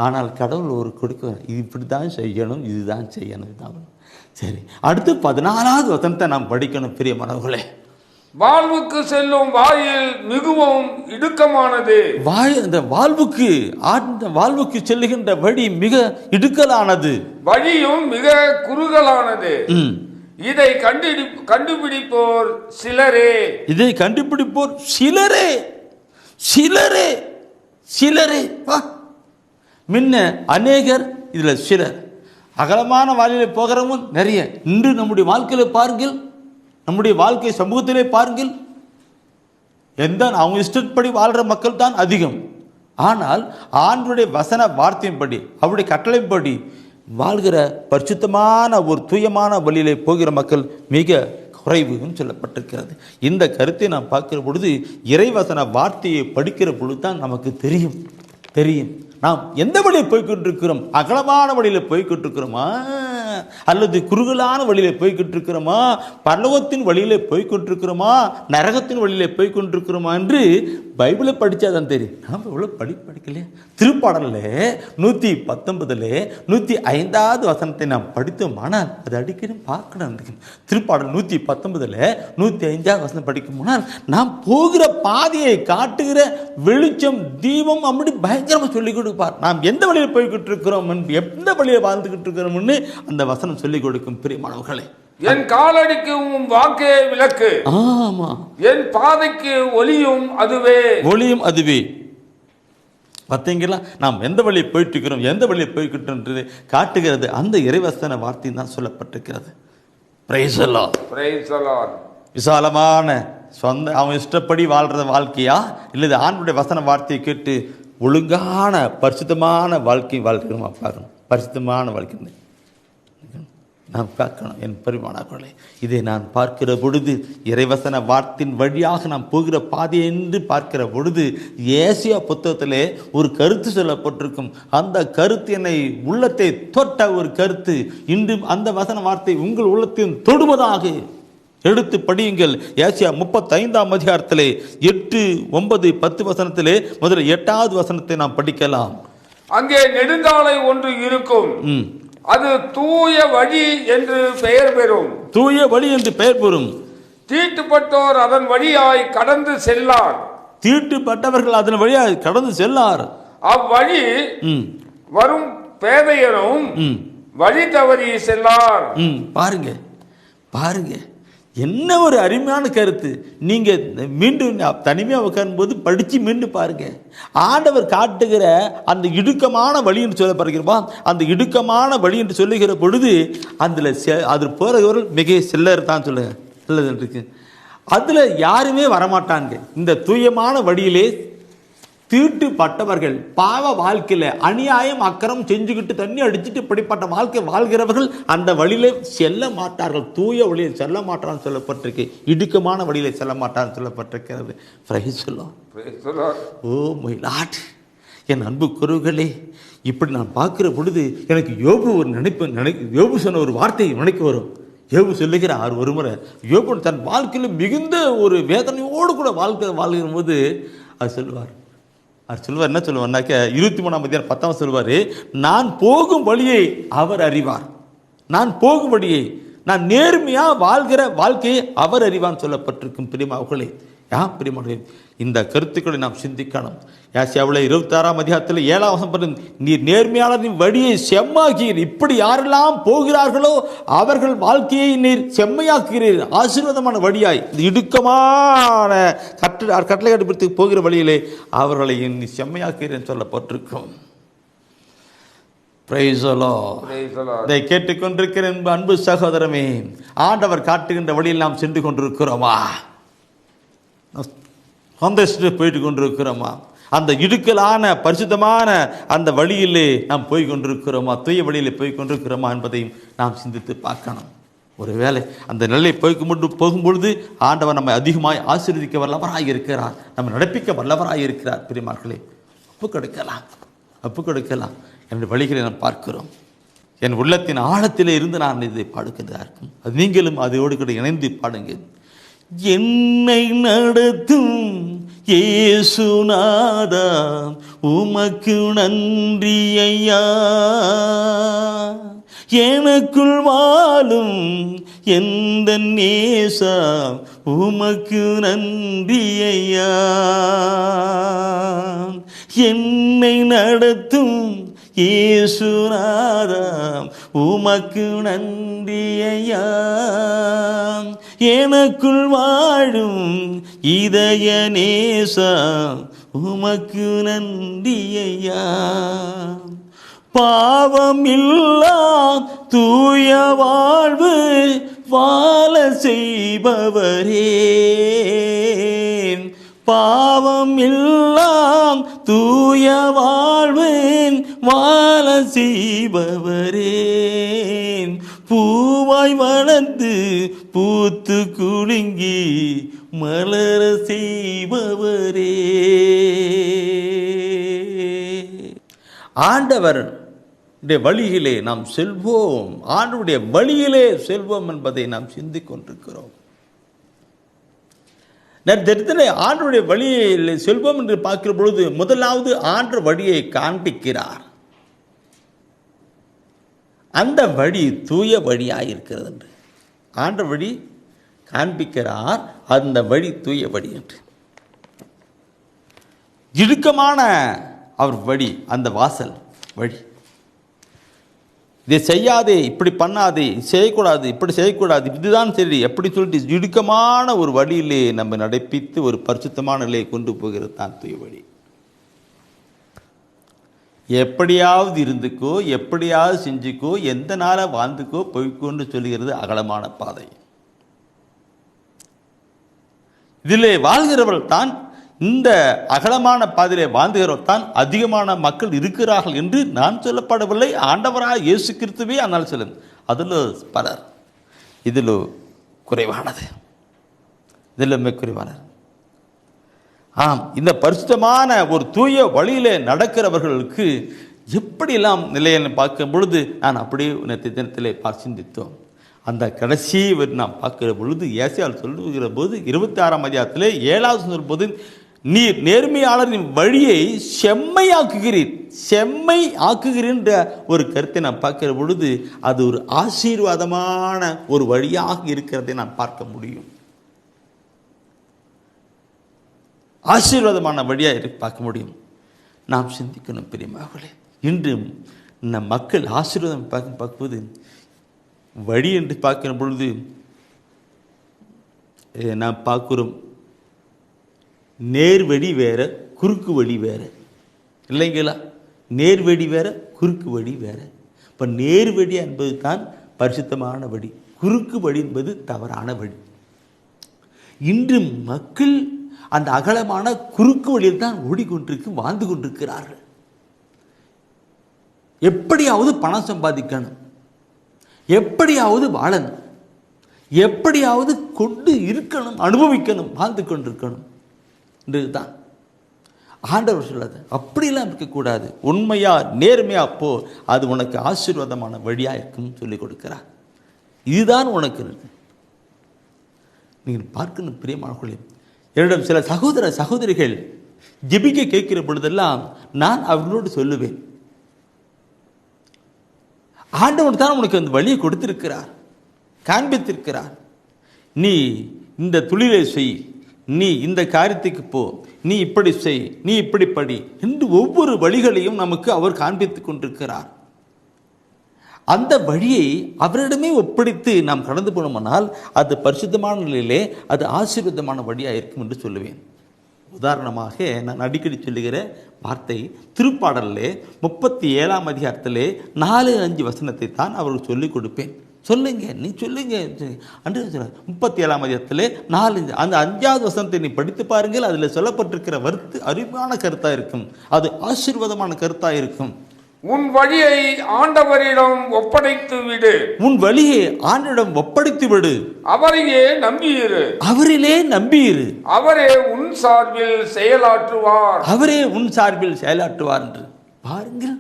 ஆனால் கடவுள் ஒரு கொடுக்க இப்படி தான் செய்யணும், இதுதான் செய்யணும், இதுதான். சரி, அடுத்து 14வது வசனத்தை நாம் படிக்கணும் பிரியமானவர்களே. வாழ்வுக்கு செல்லும் வாயில் மிகவும் இடுக்கமானது. அந்த வாழ்வுக்கு செல்லுகின்ற வழி மிக இடுக்கலானது, வழியும் மிக குறுகலானது. இதை கண்டுபிடிப்போர் சிலரே. முன்ன அநேகர், இதுல சிலர். அகலமான வாயிலே போகிறவங்க நிறைய. இன்று நம்முடைய வாழ்க்கையில பாருங்கள், நம்முடைய வாழ்க்கை சமூகத்திலே பாருங்கள், அவங்க இஷ்டப்படி வாழ்கிற மக்கள் தான் அதிகம். ஆனால் ஆண்டவருடைய வசன வார்த்தையின்படி, அவருடைய கட்டளைப்படி வாழ்கிற பரிசுத்தமான ஒரு தூயமான வழியிலே போகிற மக்கள் மிக குறைவுன்னு சொல்லப்பட்டிருக்கிறது. இந்த கருத்தை நாம் பார்க்கிற பொழுது, இறைவசன வார்த்தையை படிக்கிற பொழுது தான் நமக்கு தெரியும் நாம் எந்த வழியில் போய்கொண்டிருக்கிறோம். அகலமான வழியில் போய்கொண்டிருக்கிறோமா, அல்லது குறுகலான வழியிலே போய்கொண்டிருக்கிறோமா, பரலோகத்தின் வழியிலே போய்கொண்டிருக்கிறோமா, நரகத்தின் வழியிலே போய்கொண்டிருக்கிறோமா என்று பைபிளை படித்தாதான் தெரியும். நாம் எவ்வளோ படிக்கலையே. திருப்பாடலில் 119 105வது வசனத்தை நாம் படித்தோமானால் அது அடிக்கடி பார்க்கணும். திருப்பாடல் 119 105வது வசனம் படிக்குமானால் நாம் போகிற பாதையை காட்டுகிற வெளிச்சம், தீபம் அப்படி பயங்கரமாக சொல்லிக் கொடுப்பார். நாம் எந்த வழியில் போய்கிட்டு இருக்கிறோம், எந்த வழியை வாழ்ந்துகிட்டு இருக்கிறோம்னு அந்த வசனம் சொல்லிக் கொடுக்கும் பிரியமானவர்களே. என் காலடிக்கு உம் வாக்கே விளக்கு, ஆமா, என் பாதைக்கு ஒளியும் அதுவே. பார்த்தீங்களா, நாம் எந்த வழியை போயிட்டு இருக்கிறோம், எந்த வழியை போய்கிட்டு காட்டுகிறது அந்த இறைவசன வார்த்தை தான் சொல்லப்பட்டிருக்கிறது. Praise the Lord. விசாலமான சொந்த அவன் இஷ்டப்படி வாழ்ற வாழ்க்கையா, இல்லது ஆண்டவருடைய வசன வார்த்தையை கேட்டு ஒழுங்கான பரிசுத்தமான வாழ்க்கை வாழ்க்கைமா பார்க்கணும். பரிசுத்தமான வாழ்க்கை நாம் பார்க்கணும். என் பெருமானார்களே, இதை நான் பார்க்கிற பொழுது, இறைவசன வார்த்தையின் வழியாக நாம் போகிற பாதை என்று பார்க்கிற பொழுது, ஏசியா புத்தகத்திலே ஒரு கருத்து சொல்லப்பட்டிருக்கும். அந்த கருத்து என்னை உள்ளத்தை தொட்ட ஒரு கருத்து. இன்று அந்த வசன வார்த்தை உங்கள் உள்ளத்தையும் தொடுவதாக எடுத்து படியுங்கள். ஏசியா 35ஆம் அதிகாரத்திலே 8, 9, 10 வசனத்திலே முதல்ல 8வது வசனத்தை நாம் படிக்கலாம். அங்கே நெடுஞ்சாலை ஒன்று இருக்கும், அது தூய வழி என்று பெயர் பெறும். தூய வழி என்று பெயர் பெறும். தீட்டுப்பட்டோர் அதன் வழியாய் கடந்து செல்லார். தீட்டுப்பட்டவர்கள் அதன் வழியாய் கடந்து செல்லார். அவ்வழி வரும் பேதையரும் வழி தவறி செல்லார். பாருங்க என்ன ஒரு அருமையான கருத்து. நீங்க மீண்டும் தனிமையாக உட்காரும்போது படிச்சு மீண்டும் பாருங்க. ஆண்டவர் காட்டுகிற அந்த இடுக்கமான வழி என்று சொல்லப்படுகிறோமா, அந்த இடுக்கமான வழி என்று சொல்லுகிற பொழுது அதில் போறவர்கள் மிக சில்லர் தான் சொல்லுங்க இருக்கு. அதுல யாருமே வரமாட்டாங்க. இந்த தூயமான வழியிலே தீட்டுப்பட்டவர்கள், பாவ வாழ்க்கையில அநியாயம் அக்கறம் செஞ்சுக்கிட்டு தண்ணி அடிச்சுட்டு இப்படிப்பட்ட வாழ்க்கை வாழ்கிறவர்கள் அந்த வழியில செல்ல மாட்டார்கள். தூய வழியில் செல்ல மாட்டார்னு சொல்லப்பட்டிருக்கு. இடுக்கமான வழியில செல்ல மாட்டார்னு சொல்லப்பட்டிருக்கிறது. ஓ மை லார்ட், என் அன்பு குருகளே, இப்படி நான் பார்க்கிற பொழுது எனக்கு யோபு ஒரு யோபு சொன்ன ஒரு வார்த்தையை நினைக்க வரும். யோபு சொல்லுகிறார் ஒரு முறை, யோபு தன் வாழ்க்கையில் மிகுந்த ஒரு வேதனையோடு கூட வாழ்கிற போது அது சொல்லுவார். என்ன சொல்லுவார்னாக்க 23ஆம் அதிகாரம் 10 சொல்லுவார், நான் போகும் வழியை அவர் அறிவார். நான் போகும் வழியை, நான் நேர்மையா வாழ்கிற வாழ்க்கையை அவர் அறிவான்னு சொல்லப்பட்டிருக்கும். பிரியமானவர்களே, பிரியமானவர்களே, இந்த கருத்துக்களை நாம் சிந்திக்கணும். ஏசாயாவில் 26ஆம் அதிகாரத்தில் 7ஆம் வசனம், நீர் நேர்மையாளரின் வழியை செம்மாக்கிறீர். இப்படி யாரெல்லாம் போகிறார்களோ அவர்கள் வாழ்க்கையை நீர் செம்மையாக்குகிறீர். ஆசீர்வாதமான வழியாய் இந்த இடுக்கமான கட்டளை கட்டுப்படுத்தி போகிற வழியிலே அவர்களை நீ செம்மையாக்குகிறேன் சொல்லப்பட்டிருக்கும். இதை கேட்டுக்கொண்டிருக்கிற அன்பு சகோதரமே, ஆண்டவர் காட்டுகின்ற வழியில் நாம் சென்று கொண்டிருக்கிறோமா? அந்த போயிட்டு கொண்டிருக்கிறோமா? அந்த இடுக்கலான பரிசுத்தமான அந்த வழியிலே நாம் போய் கொண்டிருக்கிறோமா? தூய வழியிலே போய் கொண்டிருக்கிறோமா என்பதையும் நாம் சிந்தித்து பார்க்கணும். ஒருவேளை அந்த நிலையை போகும்பொழுது ஆண்டவர் நம்மை அதிகமாய் ஆசீர்வதிக்க வல்லவராக இருக்கிறார், நம்ம நடப்பிக்க வல்லவராக இருக்கிறார். பெரியமார்களே, ஒப்பு கொடுக்கலாம் என்னுடைய வழிகளை நாம் பார்க்கிறோம். என் உள்ளத்தின் ஆழத்திலே இருந்து நான் இதை பாடுகிறதா இருக்கும். அது நீங்களும் அதோடு கூட இணைந்து பாடுங்க. என்னை நடத்தும் இயேசுநாதா உமக்கு நன்றி ஐயா. எனக்குள் வாழும் எந்த நேசா உமக்கு நன்றி ஐயா. என்னை நடத்தும் இயேசுநாதா உமக்கு நன்றி ஐயா. எனக்குள் வாழும் இதய நேசா உமக்கு நன்றி ஐயா. பாவம் இல்லா தூய வாழ்வு வாழ செய்பவரே. பாவம் இல்லாம் தூய வாழ்வு வாழ செய்பவரே. பூவாய் வளர்ந்து பூத்து குலுங்கி மலர செய்பவரே. ஆண்டவர் வழியிலே நாம் செல்வோம், ஆண்டவருடைய வழியிலே செல்வோம் என்பதை நாம் சிந்திக் கொண்டிருக்கிறோம். ஆண்டவருடைய வழியில் செல்வோம் என்று பார்க்கிற பொழுது முதலாவது ஆண்டவர் வழியை காண்பிக்கிறார். அந்த வழி தூய வழியாக இருக்கிறது என்று ஆண்டவர் வழி காண்பிக்கிறார். அந்த வழி தூய வழி என்று இடுக்கமான அவர் வழி, அந்த வாசல் வழி. இதை செய்யாதே, இப்படி பண்ணாதே, செய்யக்கூடாது, இப்படி செய்யக்கூடாது, இதுதான் சரி, எப்படி சொல்லிட்டு இடுக்கமான ஒரு வழியிலே நம்ம நடப்பித்து ஒரு பரிசுத்தமான நிலையை கொண்டு போகிறது தான் தூய வழி. எப்படியாவது இருந்துக்கோ, எப்படியாவது செஞ்சுக்கோ, எந்த நாளை வாழ்ந்துக்கோ, போய்க்கோன்னு சொல்லுகிறது அகலமான பாதை. இதிலே வாழ்கிறவர்கள் தான், இந்த அகலமான பாதையிலே வாழ்ந்துகிறவர் தான் அதிகமான மக்கள் இருக்கிறார்கள் என்று நான் சொல்லப்படவில்லை, ஆண்டவராக இயேசு கிறிஸ்துவே ஆனால் சொல்லும். அதில் பலர் இதில் குறைவானது, இதில் மிக குறைவானது. ஆம், இந்த பரிசுத்தமான ஒரு தூய வழியிலே நடக்கிறவர்களுக்கு எப்படியெல்லாம் நிலையை பார்க்கும் பொழுது நான் அப்படியே தினத்திலே சிந்தித்தோம். அந்த கடைசி நாம் பார்க்கிற பொழுது ஏசாயால் சொல்லுகிற போது 26ஆம் அதிகாரத்திலே 7வது சொல்லும்போது, நீர் நேர்மையாளரின் வழியை செம்மையாக்குகிறீர். செம்மை ஆக்குகிறீன்ற ஒரு கருத்தை நான் பார்க்கிற பொழுது அது ஒரு ஆசீர்வாதமான ஒரு வழியாக இருக்கிறதை நான் பார்க்க முடியும். ஆசீர்வாதமான வழியாக பார்க்க முடியும். நாம் சிந்திக்கணும் பிரியமானவர்களே. இன்று நம் மக்கள் ஆசீர்வாதம் பார்க்கும்போது வழி என்று பார்க்கிற பொழுது நாம் பார்க்கிறோம், நேர்வழி வேற, குறுக்கு வழி வேற, இல்லைங்களா? நேர்வழி வேற, குறுக்கு வழி வேற. இப்போ நேர்வழி என்பது தான் பரிசுத்தமான வழி, குறுக்கு வழி என்பது தவறான வழி. இன்று மக்கள் அந்த அகலமான குறுக்கு வழியில் தான் ஓடிக்கொண்டிருக்கு, வாழ்ந்து கொண்டிருக்கிறார்கள். எப்படியாவது பணம் சம்பாதிக்கணும், எப்படியாவது வாழணும், எப்படியாவது கொண்டு இருக்கணும், அனுபவிக்கணும், வாழ்ந்து கொண்டிருக்கணும் என்றுதான் ஆண்டவர் சொல்லாது. அப்படிலாம் இருக்கக்கூடாது. உண்மையா நேர்மையா போ, அது உனக்கு ஆசீர்வாதமான வழியா இருக்கும் சொல்லி கொடுக்கிறார். இதுதான் உனக்கு. நீங்கள் பார்க்கணும் பிரியமானவர்களே, என்னிடம் சில சகோதர சகோதரிகள் ஜெபிக்க கேட்கிற பொழுதெல்லாம் நான் அவர்களோடு சொல்லுவேன், ஆண்டவர் தான் உனக்கு அந்த வழியை கொடுத்திருக்கிறார், காண்பித்திருக்கிறார். நீ இந்த தொழிலை செய், நீ இந்த காரியத்துக்கு போ, நீ இப்படி செய், நீ இப்படி படி என்று ஒவ்வொரு வழிகளையும் நமக்கு அவர் காண்பித்துக் கொண்டிருக்கிறார். அந்த வழியை அவரிடமே ஒப்படைத்து நாம் கடந்து போனோம்னால் அது பரிசுத்தமான நிலையிலே அது ஆசீர்வாதமான வழியாக இருக்கும் என்று சொல்லுவேன். உதாரணமாக நான் அடிக்கடி சொல்லுகிற வார்த்தை திருப்பாடலிலே 37ஆம் அதிகாரத்திலே 4-5 வசனத்தை தான் அவருக்கு சொல்லிக் கொடுப்பேன். சொல்லுங்க, நீ சொல்லுங்க அன்று 37ஆம் அதிகாரத்திலே 4 அந்த 5வது வசனத்தை நீ படித்து பாருங்கள். அதில் சொல்லப்பட்டிருக்கிற வர்த்து அருமையான கருத்தாக இருக்கும், அது ஆசீர்வாதமான கருத்தாக இருக்கும். உன் வழியை ஆண்டவரிடம் ஒப்படைத்து விடு. உன் வழியை ஆண்டவரிடம் ஒப்படைத்து விடு. அவரையே நம்பியிரு. அவரிலே நம்பியிரு. அவரே உன் சார்பில் செயலாற்றுவார். அவரே உன் சார்பில் செயலாற்றுவார் என்று பாருங்கள்.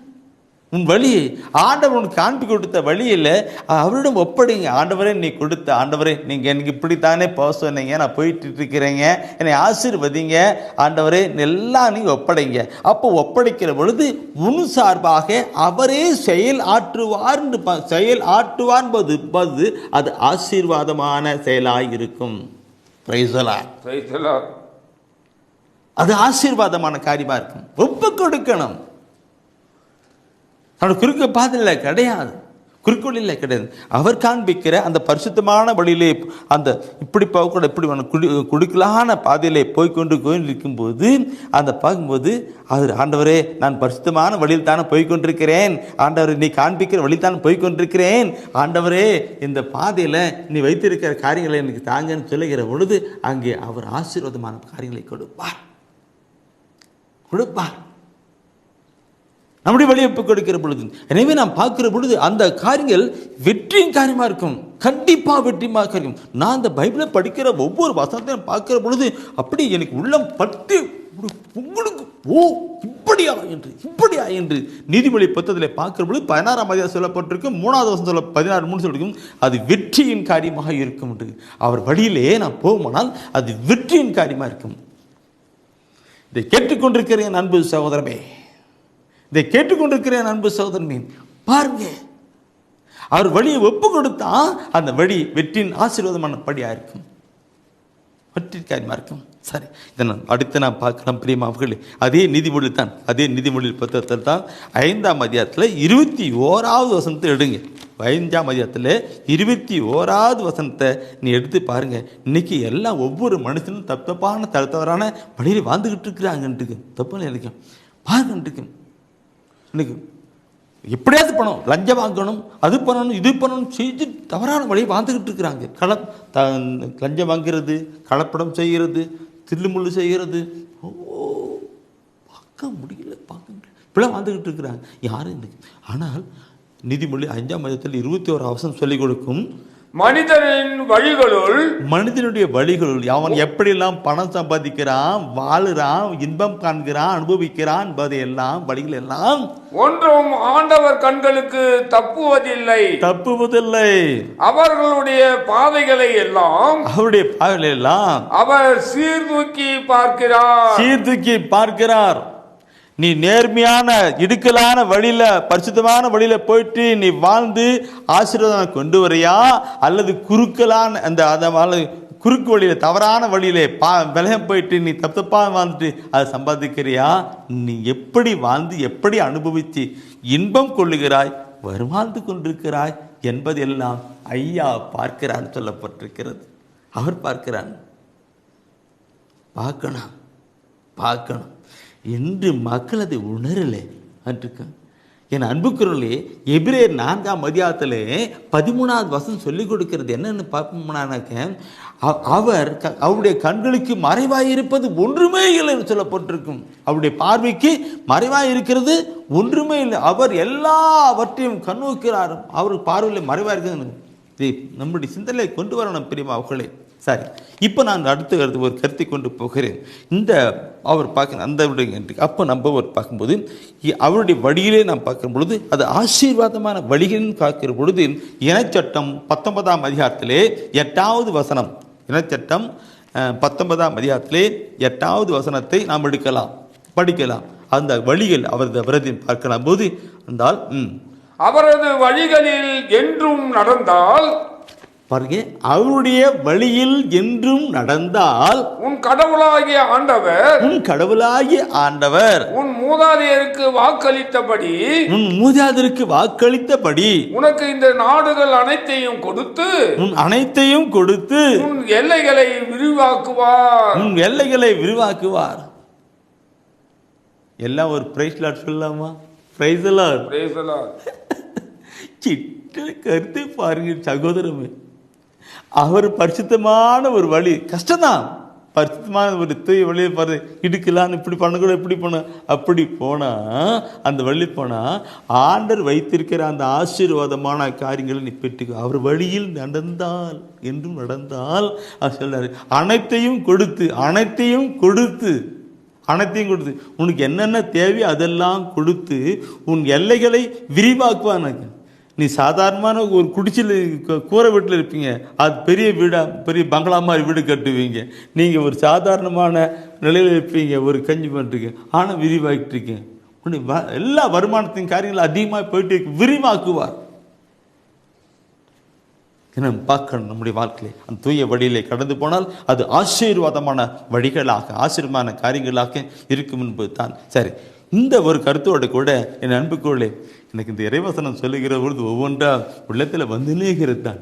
உன் வழியை ஆண்டவர் உனக்கு காண்பி கொடுத்த வழியில் அவரிடம் ஒப்படைங்க. ஆண்டவரே நீ கொடுத்த, ஆண்டவரே நீங்கள் எனக்கு இப்படித்தானே போக சொன்னீங்க, நான் போயிட்டு இருக்கிறேங்க, என்னை ஆசீர்வதிங்க ஆண்டவரே, எல்லாம் நீங்கள் ஒப்படைங்க. அப்போ ஒப்படைக்கிற பொழுது உன் சார்பாக அவரே செயல் ஆற்றுவார் போது அது ஆசீர்வாதமான செயலாக இருக்கும். அது ஆசீர்வாதமான காரியமா இருக்கும். ஒப்பு கொடுக்கணும். குறுக்கு பாதையில கிடையாது, குறுக்கோளில் கிடையாது. அவர் காண்பிக்கிற அந்த பரிசுத்தமான வழியிலே, அந்த இப்படி போகக்கூட இப்படி குடுக்கலான பாதையிலே போய்கொண்டு இருக்கும்போது அந்த பார்க்கும்போது அவர் ஆண்டவரே நான் பரிசுத்தமான வழியில் தானே போய்கொண்டிருக்கிறேன், ஆண்டவரே நீ காண்பிக்கிற வழி தானே போய்கொண்டிருக்கிறேன், ஆண்டவரே இந்த பாதையில் நீ வைத்திருக்கிற காரியங்களை எனக்கு தாங்கன்னு சொல்லுகிற பொழுது அங்கே அவர் ஆசீர்வாதமான காரியங்களை கொடுப்பார். நம்முடைய வழியை ஒப்புக் கொடுக்கிற பொழுது, எனவே நாம் பார்க்கிற பொழுது அந்த காரியங்கள் வெற்றியின் காரியமாக இருக்கும். கண்டிப்பாக வெற்றியாக இருக்கும். நான் அந்த பைபிளை படிக்கிற ஒவ்வொரு வசனத்தையும் பார்க்கிற பொழுது அப்படி எனக்கு உள்ளம் பட்டு உங்களுக்கு இப்படியா என்று நீதிமொழி புத்தகத்தில் பார்க்கிற பொழுது 16ஆம் அதிகாரம் சொல்லப்பட்டிருக்கு. 3வது வசனம் 16:3 சொல்லிருக்கும். அது வெற்றியின் காரியமாக இருக்கும் என்று. அவர் வழியிலே நான் போகுமானால் அது வெற்றியின் காரியமாக இருக்கும். இதை கேட்டுக்கொண்டிருக்கிற என் அன்பு சகோதரமே, இதை கேட்டுக்கொண்டிருக்கிறேன் அன்பு சகோதரனே, பாருங்க, அவர் வழியை ஒப்பு கொடுத்தா அந்த வழி வெற்றியின் ஆசீர்வாதமான படியா இருக்கும், வெற்றி காரியமா இருக்கும். சரி, இதை அடுத்து நான் பார்க்கலாம் பிரியமானவர்களே. அதே நீதிமொழி தான், அதே நீதிமொழி புத்தகத்தில் தான் 5ஆம் அதிகாரத்தில் 21வது வசனத்தை எடுங்க. 5ஆம் அதிகாரத்தில் 21வது வசனத்தை நீ எடுத்து பாருங்க. இன்னைக்கு எல்லாம் ஒவ்வொரு மனுஷனும் தப்பான தவறான வழியில் வாழ்ந்துகிட்டு இருக்கிறாங்கன்ட்டு, தப்பு நினைக்கும் பாருங்கன்ட்டு. இன்னைக்கு எப்படியாவது பணம் லஞ்சம் வாங்கணும், அது பண்ணணும், இது பண்ணணும் செய்து தவறான வழியை வாழ்ந்துக்கிட்டு இருக்கிறாங்க. லஞ்சம் வாங்கிறது, கலப்படம் செய்கிறது, தில்லுமுள்ளு செய்கிறது, பார்க்க முடியல, இப்படிலாம் வாழ்ந்துக்கிட்டு இருக்கிறாங்க யாரும் இன்னைக்கு. ஆனால் நீதிமொழி 5ஆம் அதிகாரத்தில் 21 வசனம் சொல்லிக் கொடுக்கும், மனிதனுடைய வழிகளுள் அவன் எப்படியெல்லாம் பணம் சம்பாதிக்கிறான், வாழுறான், இன்பம் காண்கிறான், அனுபவிக்கிறான் என்பதையெல்லாம் வழிகள் எல்லாம் ஒன்றும் ஆண்டவர் கண்களுக்கு தப்புவதில்லை. அவர்களுடைய பாதைகளை எல்லாம் அவர் சீர்தூக்கி பார்க்கிறார். நீ நேர்மையான இடுக்கலான வழியில, பரிசுத்தமான வழியில போயிட்டு நீ வாழ்ந்து ஆசீர்வாதம் கொண்டு வரையா, அல்லது குறுக்கலான அந்த குறுக்கு வழியில தவறான வழியிலே விலகம் போயிட்டு நீ தப்பா வாழ்ந்துட்டு அதை சம்பாதிக்கிறியா? நீ எப்படி வாழ்ந்து எப்படி அனுபவித்து இன்பம் கொள்ளுகிறாய், வருமாழ்ந்து கொண்டிருக்கிறாய் என்பதெல்லாம் ஐயா பார்க்கிறான்னு சொல்லப்பட்டிருக்கிறது. அவர் பார்க்கிறான். பார்க்கணும் என்று மக்கள் அதை உணரலை அன்றுக்கு. என் அன்புக்குறளே, எபிரேயர் 4ஆம் அதிகாரத்தில் 13வது வசனம் சொல்லிக் கொடுக்கிறது என்னன்னு பார்ப்போம்னாக்க, அவருடைய கண்களுக்கு மறைவாய் இருப்பது ஒன்றுமே இல்லை என்று சொல்லப்பட்டிருக்கும். அவருடைய பார்வைக்கு மறைவாய் இருக்கிறது ஒன்றுமே இல்லை. அவர் எல்லாவற்றையும் கண்ணோக்கிறார். அவர் பார்வையில் மறைவாய் இருக்கிறது. நம்முடைய சிந்தனையை கொண்டு வரணும் பிரியமா அவர்களே. சரி, இப்போ நான் அடுத்த ஒரு கருத்தை கொண்டு போகிறேன். இந்த அவர் பார்க்க அந்த அப்போ நம்ம ஒரு பார்க்கும்போது அவருடைய வழியிலே நாம் பார்க்கும் பொழுது அது ஆசீர்வாதமான வழிகளின் பார்க்கிற பொழுது இனச்சட்டம் 19ஆம் அதிகாரத்திலே 8வது வசனம், இனச்சட்டம் 19ஆம் அதிகாரத்திலே 8வது வசனத்தை நாம் படிக்கலாம். அந்த வழிகள் அவரது விரதியும் பார்க்கலாம் போது இருந்தால் அவரது வழிகளில் என்றும் நடந்தால் பாருங்க, அவருடைய வழியில் என்றும் நடந்தால் உன் கடவுளாகிய ஆண்டவர் உன் மூதாதையருக்கு வாக்களித்தபடி உனக்கு இந்த நாடுகள் அனைத்தையும் கொடுத்து உன் எல்லைகளை விரிவாக்குவார். எல்லாம் ஒரு பிரைஸ் லார்ட் சொல்லலாமா? Praise lord. சிட்ட கருத்தை பாருங்க சகோதரமே. அவர் பரிசுத்தமான ஒரு வழி, கஷ்டம்தான், பரிசுத்தமான ஒரு தூய வழியை பாரு, இடுக்கலான்னு இப்படி பண்ணக்கூட இப்படி அப்படி போனா அந்த வழி போனா ஆண்டவர் வைத்திருக்கிற அந்த ஆசீர்வாதமான காரியங்களை நீ பெற்றுக்க. அவர் வழியில் நடந்தால் என்றும் நடந்தால் சொல்றாரு, அனைத்தையும் கொடுத்து அனைத்தையும் கொடுத்து உனக்கு என்னென்ன தேவையோ அதெல்லாம் கொடுத்து உன் எல்லைகளை விரிவாக்குவானுங்க. நீ சாதாரணமான ஒரு குடிச்சில் கூரை வீட்டில் இருப்பீங்க, அது பெரிய வீடாக பெரிய பங்களா மாதிரி வீடு கட்டுவீங்க. நீங்கள் ஒரு சாதாரணமான நிலையில் இருப்பீங்க, ஒரு கஞ்சி பண்ணுறீங்க, ஆனால் விரிவாக்கிட்டு இருக்கீங்க. உன்னை எல்லா வருமானத்தின் காரியங்களும் அதிகமாக போயிட்டு விரிவாக்குவார். நம்ம பார்க்கணும் நம்முடைய வாழ்க்கையிலே அந்த தூய வழியிலே கடந்து போனால் அது ஆசீர்வாதமான வழிகளாக ஆசீர்வாதமான காரியங்களாக இருக்கும் என்பது தான். சரி, இந்த ஒரு கருத்தோடு கூட என் அன்புக்குள்ளே எனக்கு இந்த இறைவசனம் சொல்லுகிற பொழுது ஒவ்வொன்றா உள்ளத்தில் வந்துனேகிறது தான்.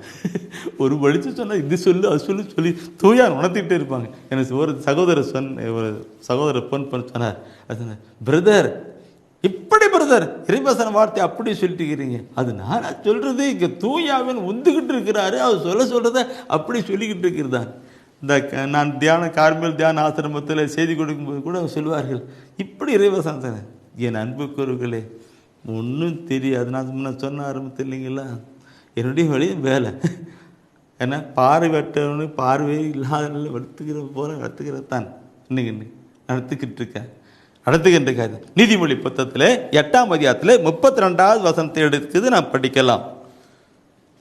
ஒரு வழிச்சு சொன்னால் இது சொல்லு அது சொல்லி தூயார் உணர்த்திக்கிட்டே இருப்பாங்க. எனக்கு ஒரு சகோதரர் பொன் சொன்னார், அது பிரதர் இப்படி பிரதர் இறைவசன வார்த்தை அப்படி சொல்லிட்டு இருக்கிறீங்க. அது நானா சொல்றது, இங்கே தூயாவின் உந்துகிட்டு இருக்கிறாரு, அவர் சொல்றத அப்படி சொல்லிக்கிட்டு இருக்கிறதான். இந்த நான் கார்மேல் தியான ஆசிரமத்தில் செய்தி கொடுக்கும்போது கூட சொல்லுவார்கள், இப்படி இறைவசனம் தானே. என் அன்புக்குறவுகளே, ஒன்றும் தெரியாது. நான் முன்ன சொன்ன ஆரம்பத்தில் இல்லைங்களா, என்னுடைய வழியும் வேலை. ஏன்னா பார்வையற்றவனு பார்வையே இல்லாத வளர்த்துக்கிறதான் இன்னைக்கு நடத்திக்கிட்டு இருக்கேன். நடத்துகின்ற காரியம் நீதிமொழி புத்தகத்தில் 8ஆம் அதிகாரத்தில் 32வது வசனத்தை எடுத்து நான் படிக்கலாம்.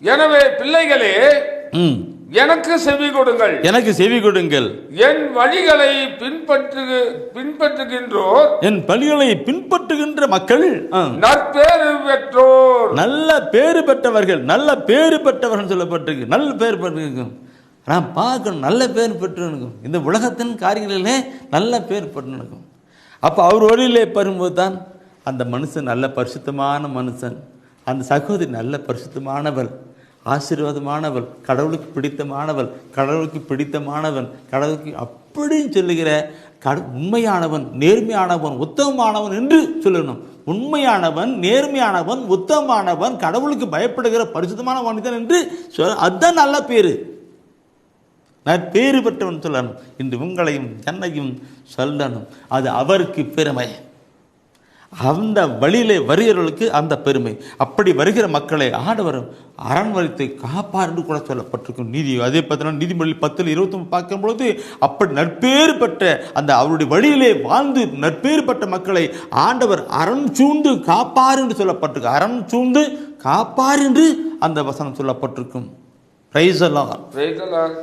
எனவே பிள்ளைகளே, எனக்கு செவி கொடுங்கள், எனக்கு செவி கொடுங்கள். என் வழிகளை பின்பற்றுகின்றோர், என் வழிகளை பின்பற்றுகின்ற மக்கள் நற்பேறு பெற்றோர். நல்ல பேறு பெற்றவர்கள், நல்ல பேறு பெற்றவர்கள் சொல்லப்பட்டிருக்கு. நல்ல பேர் பெற்றிருக்கும். நான் பார்க்கணும், நல்ல பேர் பெற்றிருக்கும். இந்த உலகத்தின் காரியங்களிலே நல்ல பேர் பெற்றிருக்கும். அப்போ அவர் வழியிலே வரும்போது தான் அந்த மனுஷன் நல்ல பரிசுத்தமான மனுஷன், அந்த சகோதரி நல்ல பரிசுத்தமானவள், ஆசீர்வாதமானவள், கடவுளுக்கு பிடித்தமானவள், கடவுளுக்கு பிடித்தமானவன், கடவுளுக்கு அப்படின்னு சொல்லுகிற உண்மையானவன், நேர்மையானவன், உத்தமமானவன் என்று சொல்லணும். உண்மையானவன், நேர்மையானவன், உத்தமமானவன், கடவுளுக்கு பயப்படுகிற பரிசுத்தமான மனிதன் என்று அதுதான் நல்ல பேரு. நான் பேறு பெற்றவன் சொல்லணும். இன்று உங்களையும் என்னையும் சொல்லணும். அது அவருக்கு பெருமை. அந்த வழியிலே வருகிறவர்களுக்கு அந்த பெருமை. அப்படி வருகிற மக்களை ஆண்டவர் அரண்மனைத்தை காப்பார் என்று கூட சொல்லப்பட்டிருக்கும் நீதி. அதே பார்த்தீங்கன்னா நீதிமொழி 10:29 பார்க்கும் பொழுது அப்படி நற்பேறு பெற்ற அந்த அவருடைய வழியிலே வாழ்ந்து நற்பேறு பெற்ற மக்களை ஆண்டவர் அரண் சூழ்ந்து காப்பார் என்று சொல்லப்பட்டிருக்கு. அரண் சூழ்ந்து காப்பார் என்று அந்த வசனம் சொல்லப்பட்டிருக்கும். Praise the Lord.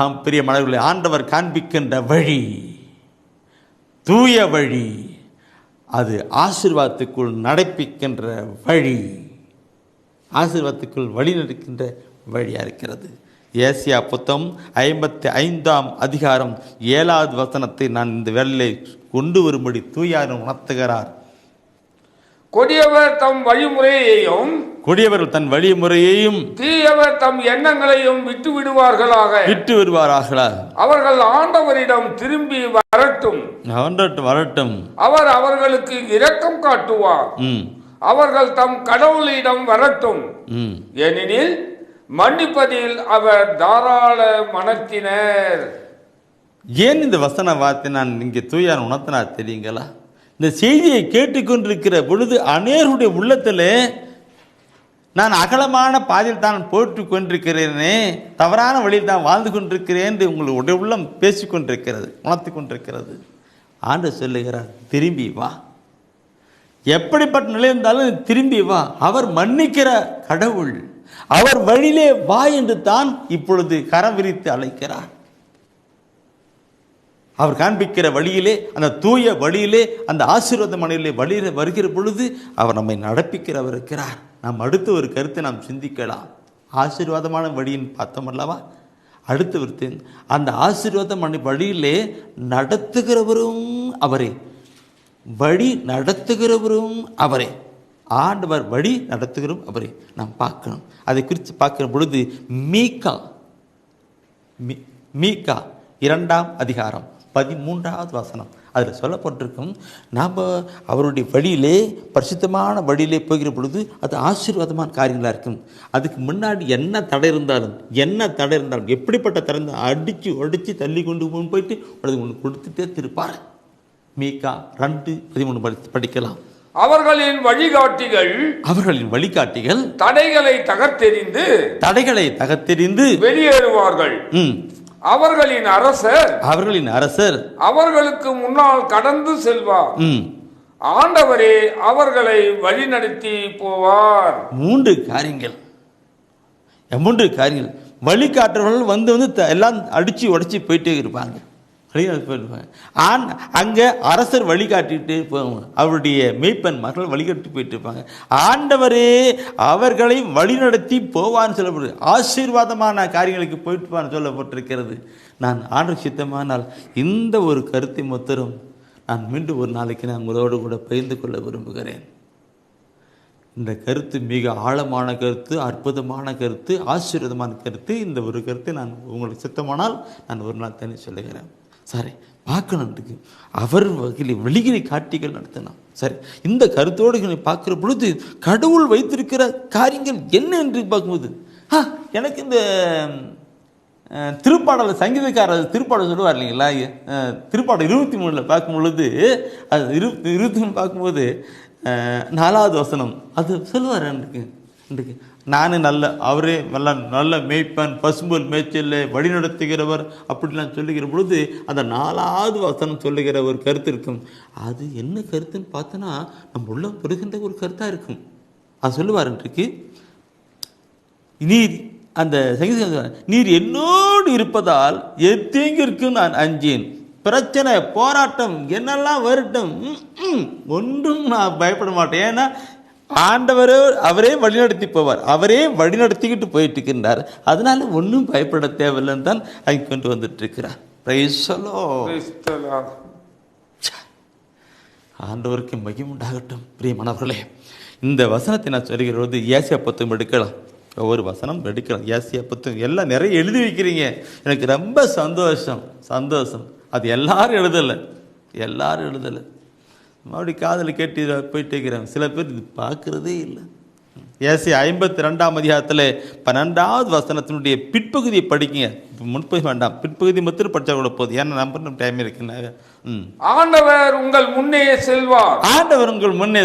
ஆம் பெரிய மனவர்களே, ஆண்டவர் காண்பிக்கின்ற வழி தூய வழி, அது ஆசீர்வாதத்துக்குள் நடப்பிக்கின்ற வழி, ஆசீர்வாதத்துக்குள் வழி நடக்கின்ற வழியாக இருக்கிறது. ஏசியா புத்தகம் 55ஆம் அதிகாரம் 7வது வசனத்தை நான் இந்த வேளையிலே கொண்டு வரும்படி தூயார் உணர்த்துகிறார். கொடியவர் தம் வழிமுறையையும், கொடியவர்கள் தன் வழிமுறையையும், தீயவர் தம் எண்ணங்களையும் விட்டு விடுவார்களாக. அவர்கள் ஆண்டவரிடம் திரும்பி வரட்டும். அவர் அவர்களுக்கு இரக்கம் காட்டுவார். அவர்கள் தம் கடவுளிடம் வரட்டும். ஏனெனில் மன்னிப்பதில் அவர் தாராள மனத்தினர். ஏன் இந்த வசன வார்த்தை நான் இங்கே தூயார் உணர்த்தினார் தெரியுங்களா? இந்த செய்தியை கேட்டுக்கொண்டிருக்கிற பொழுது அநேருடைய உள்ளத்தில் நான் அகலமான பாதையில் தான் போட்டு கொண்டிருக்கிறேனே, தவறான வழியில் தான் வாழ்ந்து கொண்டிருக்கிறேன் என்று உங்களுடைய உள்ளம் பேசிக்கொண்டிருக்கிறது, உணர்த்தி கொண்டிருக்கிறது. ஆண்டவர் சொல்லுகிறார், திரும்பி வா. எப்படிப்பட்ட நிலை இருந்தாலும் திரும்பி வா. அவர் மன்னிக்கிற கடவுள். அவர் வழியிலே வா என்று தான் இப்பொழுது கரம் விரித்து அழைக்கிறார். அவர் காண்பிக்கிற வழியிலே, அந்த தூய வழியிலே, அந்த ஆசீர்வாத மனையிலே வழியில வருகிற பொழுது அவர் நம்மை நடப்பிக்கிறவர் இருக்கிறார். நாம் அடுத்த ஒரு கருத்தை நாம் சிந்திக்கலாம். ஆசீர்வாதமான வழின்னு பார்த்தோம் அல்லவா? அடுத்த விருத்து, அந்த ஆசீர்வாதமான வழியிலே நடத்துகிறவரும் அவரே, வழி நடத்துகிறவரும் அவரே. ஆண்டவர் வழி நடத்துகிறோம் அவரே. நாம் பார்க்கணும். அதை குறித்து பார்க்கிற பொழுது மீகா 2ஆம் அதிகாரம் 13வது வசனம் அதில் சொல்லப்பட்டிருக்கும். நாம் அவருடைய வழியிலே, பரிசுத்தமான வழியிலே போகிற பொழுது அது ஆசீர்வாதமான காரியங்களாக இருக்கும். அதுக்கு முன்னாடி என்ன தடை இருந்தாலும் எப்படிப்பட்ட தடை இருந்தாலும் அடித்து தள்ளி கொண்டு போயிட்டு ஒன்று கொடுத்துட்டே திருப்பார். மீகா 2:13 படிக்கலாம். அவர்களின் வழிகாட்டிகள் தடைகளை தகர்த்தெறிந்து வெளியேறுவார்கள். அவர்களின் அரசர் அவர்களுக்கு முன்னால் கடந்து செல்வார். ஆண்டவரே அவர்களை வழிநடத்தி போவார். மூன்று காரியங்கள் வழிகாட்டுறவர்கள் வந்து எல்லாம் அடிச்சு உடைச்சி போயிட்டே இருப்பாங்க. அங்கே அரசர் வழிகாட்டிட்டு போவாங்க, அவருடைய மேய்ப்பன் மக்கள் வழிகாட்டி போயிட்டு இருப்பாங்க. ஆண்டவரே அவர்களை வழிநடத்தி போவான்னு சொல்லப்படுது. ஆசீர்வாதமான காரியங்களுக்கு போயிட்டுப்பான்னு சொல்லப்பட்டிருக்கிறது. நான் ஆண்டவர் சித்தமானால் இந்த ஒரு கருத்தை மொத்தரும் நான் மீண்டும் ஒரு நாளைக்கு நான் உங்களோடு கூட பகிர்ந்து கொள்ள விரும்புகிறேன். இந்த கருத்து மிக ஆழமான கருத்து, அற்புதமான கருத்து, ஆசீர்வாதமான கருத்து. இந்த ஒரு கருத்தை நான் உங்களுக்கு சித்தமானால் நான் ஒரு நாள் தனி சொல்லுகிறேன். சரி, பார்க்கணுன்றதுக்கு அவர் வகையில் வெளிகளை காட்டிகள் நடத்தினான். சரி, இந்த கருத்தோடு பார்க்குற பொழுது கடவுள் வைத்திருக்கிற காரியங்கள் என்ன என்று பார்க்கும்போது எனக்கு இந்த திருப்பாடல் சங்கீதக்காரர் திருப்பாடல் சொல்லுவார் இல்லைங்களா, திருப்பாடல் 23 பார்க்கும் பொழுது, அது 23 பார்க்கும்போது 4வது வசனம் அது சொல்லுவார். இன்றைக்கு நானும் அவரே நல்ல மேய்ப்பன், பசும்புல் மேய்ச்சல் வழிநடத்துகிறவர் அப்படிலாம் சொல்லுகிற பொழுது அந்த 4வது வசனம் சொல்லுகிற ஒரு கருத்து இருக்கும். அது என்ன கருத்துன்னு பார்த்தோன்னா நம்ம உள்ள பெறுகின்ற ஒரு கருத்தாக இருக்கும். அது சொல்லுவார், இன்றைக்கு நீர் அந்த சங்கீதம், நீர் என்னோடு இருப்பதால் எத்தீங்கிற்கும் நான் அஞ்சேன். பிரச்சனை போராட்டம் என்னெல்லாம் வரட்டும், ஒன்றும் நான் பயப்பட மாட்டேன். ஏன்னா ஆண்டவரே அவரே வழிநடத்தி போவார், அவரே வழிநடத்திக்கிட்டு போயிட்டு இருக்கின்றார். அதனால ஒன்றும் பயப்பட தேவையில்லைன்னு தான் அங்கே கொண்டு வந்துட்டு இருக்கிறார். ஆண்டவருக்கு மகிமை உண்டாகட்டும். பிரியமானவர்களே, இந்த வசனத்தை நான் சொல்கிறபோது ஏசியா 10 எடுக்கலாம், ஒவ்வொரு வசனம் எடுக்கலாம். ஏசியா 10 எல்லாம் நிறைய எழுதி வைக்கிறீங்க, எனக்கு ரொம்ப சந்தோஷம். அது எல்லாரும் எழுதலை. அப்படி காதல் கேட்டு போயிட்டு இருக்கிறாங்க. சில பேர் இது பார்க்குறதே இல்லை. ஏசியா 52ஆம் அதிகாரத்தில் 12வது வசனத்தினுடைய பிற்பகுதியை படிக்குங்க. முன்பகுதி வேண்டாம், பிற்பகுதி மட்டும் படித்தா கூட போதும். ஏன்னா நம்பர் டைம் இருக்குன்னாங்க. ஆண்டவர் உங்கள் முன்னே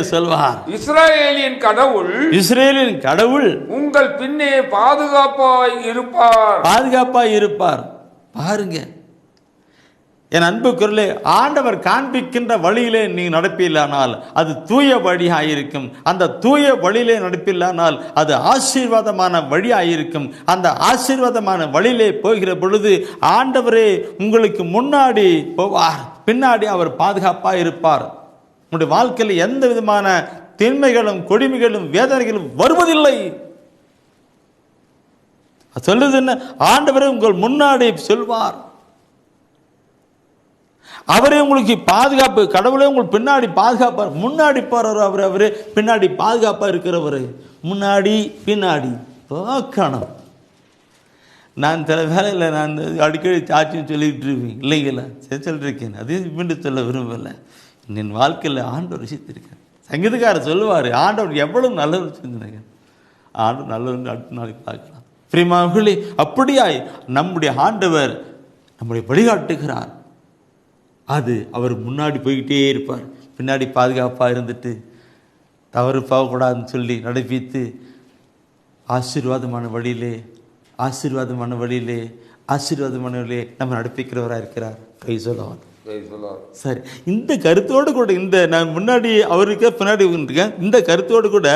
செல்வார். இஸ்ரவேலின் கடவுள் உங்கள் பின்னே பாதுகாப்பாய் இருப்பார். பாருங்க என் அன்பு குரலே, ஆண்டவர் காண்பிக்கின்ற வழியிலே நீ நடப்பில்லானால் அது தூய வழியாயிருக்கும். அந்த தூய வழியிலே நடப்பில்லானால் அது ஆசீர்வாதமான வழியாயிருக்கும். அந்த ஆசீர்வாதமான வழியிலே போகிற பொழுது ஆண்டவரே உங்களுக்கு முன்னாடி போவார், பின்னாடி அவர் பாதுகாப்பாக இருப்பார். உங்களுடைய வாழ்க்கையில் எந்த விதமான தீமைகளும் கொடுமைகளும் வேதனைகளும் வருவதில்லை. சொல்லுது என்ன, ஆண்டவரே உங்கள் முன்னாடி செல்வார், அவரே உங்களுக்கு பாதுகாப்பு. கடவுளே உங்களுக்கு பின்னாடி பாதுகாப்பார். முன்னாடி போறவர் அவரு, பின்னாடி பாதுகாப்பா இருக்கிறவர். முன்னாடி பின்னாடி பார்க்கணும். நான் சில வேலையில் நான் அடிக்கடி சாட்சியும் சொல்லிட்டு இருப்பேன் இல்லைங்களா, சொல்லியிருக்கேன். அதையும் மீண்டும் சொல்ல விரும்பலை. என் வாழ்க்கையில் ஆண்டவர் விஷயத்திருக்கேன். சங்கீதக்காரர் சொல்லுவார், ஆண்டவர் எவ்வளவு நல்லவர் செஞ்சுனாங்க. ஆண்டவர் நல்லவர் அடுத்த நாளைக்கு பார்க்கலாம். பிரியமானவர்களே, அப்படியாய் நம்முடைய ஆண்டவர் நம்முடைய வழிகாட்டுகிறார். அது அவர் முன்னாடி போய்கிட்டே இருப்பார், பின்னாடி பாதுகாப்பாக இருந்துட்டு தவறு போகக்கூடாதுன்னு சொல்லி நடப்பித்து ஆசீர்வாதமான வழியிலே நம்ம நடப்பிக்கிறவராக இருக்கிறார். சரி, இந்த கருத்தோடு கூட இந்த நான் முன்னாடி அவருக்கு பின்னாடி இந்த கருத்தோடு கூட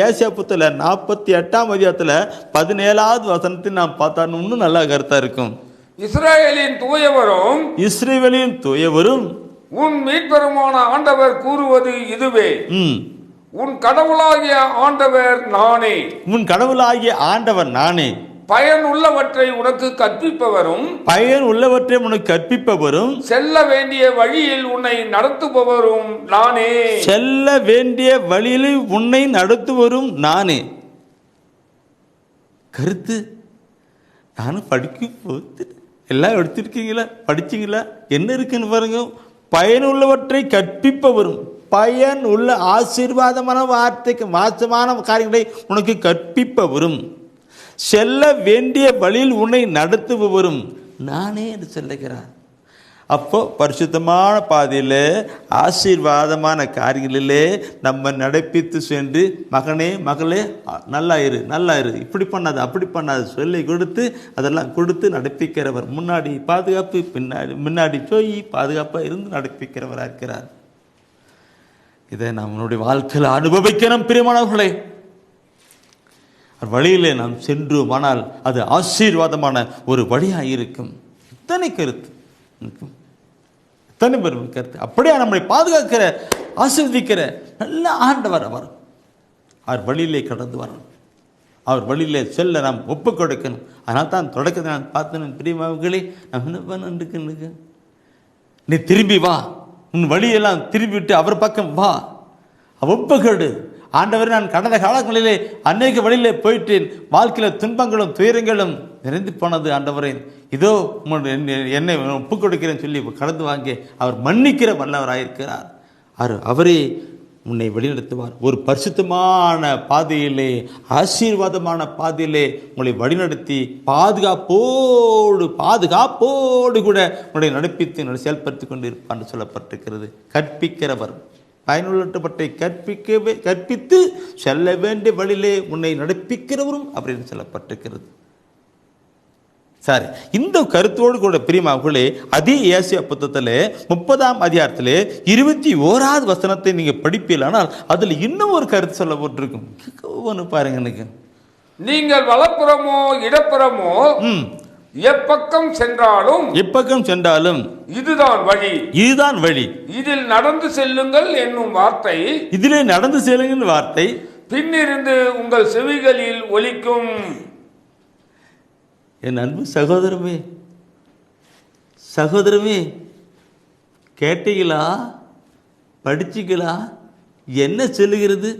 ஏசியா புத்தகத்தில் 48ஆம் அதிகாரத்தில் 17வது வசனத்தை நாம் பார்த்தா இன்னும் நல்லா கருத்தா இருக்கும். இஸ்ரவேலின் தூயவரும் உன் மீட்பெருமான ஆண்டவர் கூறுவது இதுவே, உன் கடவுளாகிய ஆண்டவர் நானே, பயன் உள்ளவற்றை உனக்கு கற்பிப்பவரும் செல்ல வேண்டிய வழியில் உன்னை நடத்துவரும் நானே. கருத்து நானும் படிக்க போது எல்லாம் எடுத்திருக்கீங்களா, படிச்சிங்களா, என்ன இருக்குன்னு பாருங்க. பயனுள்ளவற்றை கற்பிப்பவரும், பயன் உள்ள ஆசீர்வாதமான வார்த்தைக்கு மாசமான காரியங்களை உனக்கு கற்பிப்பவரும், செல்ல வேண்டிய வழியில் உன்னை நடத்துபவரும் நானே என்று சொல்லுகிறார். அப்போ பரிசுத்தமான பாதையில் ஆசீர்வாதமான காரியங்களிலே நம்ம நடப்பித்து சென்று மகனே மகளே நல்லா இரு இப்படி பண்ணாது அப்படி பண்ணாது சொல்லி கொடுத்து அதெல்லாம் கொடுத்து நடப்பிக்கிறவர். முன்னாடி பாதுகாப்பு, முன்னாடி போய் பாதுகாப்பாக இருந்து நடப்பிக்கிறவராக இருக்கிறார். இதை நம்மளுடைய வாழ்க்கையில் அனுபவிக்கணும் பிரியமானவர்களே. வழியிலே நாம் சென்றோமானால் அது ஆசீர்வாதமான ஒரு வழியாக இருக்கும். இத்தனை கருத்து எத்தனை பெரும் கருத்து. அப்படியே நம்மளை பாதுகாக்கிற ஆசீர்வதிக்கிற நல்ல ஆண்டவர் அவர். அவர் வழியிலே கடந்து வரணும், அவர் வழியிலே செல்ல நாம் ஒப்பு கொடுக்கணும். அதனால் தான் தொடக்கத்தை நான் பார்த்தேன் பிரியமாவர்களே, நான் என்ன பண்ண, நீ திரும்பி வா, உன் வழியெல்லாம் திரும்பிவிட்டு அவர் பக்கம் வா, ஒப்புக்கொடு. ஆண்டவர், நான் கடந்த காலங்களிலே அநேக வழியிலே போயிட்டேன், வாழ்க்கையில் துன்பங்களும் துயரங்களும் நிறைந்து போனது ஆண்டவரே, இதோ என்னை ஒப்புக் கொடுக்கிறேன்னு சொல்லி கடந்து வாங்க அவர் மன்னிக்கிற வல்லவராயிருக்கிறார். அவரே உன்னை வழிநடத்துவார். ஒரு பரிசுத்தமான பாதையிலே, ஆசீர்வாதமான பாதையிலே உங்களை வழிநடத்தி பாதுகாப்போடு கூட உங்களை நடப்பித்து செயல்படுத்தி கொண்டு இருப்பான்னு சொல்லப்பட்டிருக்கிறது. கற்பிக்கிறவர், பயனுள்ளப்பட்டை கற்பித்து செல்ல வேண்டிய வழியிலே உன்னை நடப்பிக்கிறவரும் அப்படின்னு சொல்லப்பட்டிருக்கிறது. சரி, இந்த கருத்தோடு கூட பிரியமானவர்களே, அதே ஏசாயா புத்தகத்தில் 30ஆம் அதிகாரத்திலே 21வது வசனத்தை நீங்க படிப்பீர்களானால் அதில் இன்னும் ஒரு கருத்து சொல்லப்பட்டிருக்கும். ஒன்று பாருங்க, எனக்கு நீங்கள் வலப்புறமோ இடப்புறமோ எப்பக்கம் சென்றாலும் இதுதான் வழி, இதில் நடந்து செல்லுங்கள் என்னும் வார்த்தை, இதிலே நடந்து செல்லுங்கள் வார்த்தை பின்னிருந்து உங்கள் செவிகளில் ஒலிக்கும். என் அன்பு சகோதரமே, கேட்டீங்களா? படிச்சிங்களா? என்ன சொல்லுகிறது?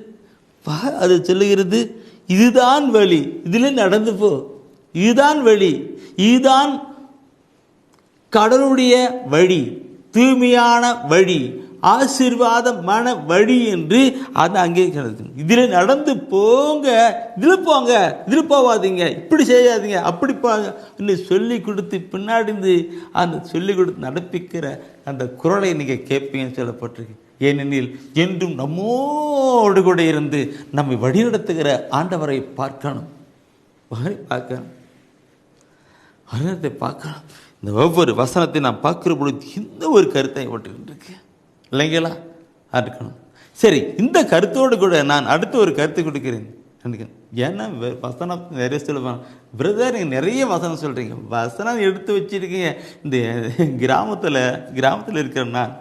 அது சொல்லுகிறது, இதுதான் வழி, இதிலே நடந்து போ, இதுதான் வழி, இதுதான் கடவுளுடைய வழி, தூய்மையான வழி, ஆசீர்வாதமான வழி என்று அது அங்கே கிடக்கு. இதில் நடந்து போங்க, இதில் போங்க, இதில் போவாதீங்க, இப்படி செய்யாதீங்க, அப்படி போங்க என்று சொல்லி கொடுத்து பின்னாடி அந்த சொல்லி கொடுத்து நடப்பிக்கிற அந்த குரலை நீங்கள் கேட்பீங்கன்னு சொல்லப்பட்டிருக்கு. ஏனெனில் என்றும் நம்மோடு கூட இருந்து நம்மை வழிநடத்துகிற ஆண்டவரை பார்க்கணும். இந்த ஒவ்வொரு வசனத்தை நாம் பார்க்கிற பொழுது இந்த ஒரு கருத்தை போட்டுருக்கு இல்லைங்களா? இருக்கணும். சரி, இந்த கருத்தோடு கூட நான் அடுத்து ஒரு கருத்து கொடுக்கிறேன். ஏன்னா வசனம் நிறைய சொல்லுவாங்க, பிரதர் நீங்கள் நிறைய வசனம் சொல்கிறீங்க, வசனம் எடுத்து வச்சுருக்கீங்க. இந்த கிராமத்தில் இருக்கிற நான்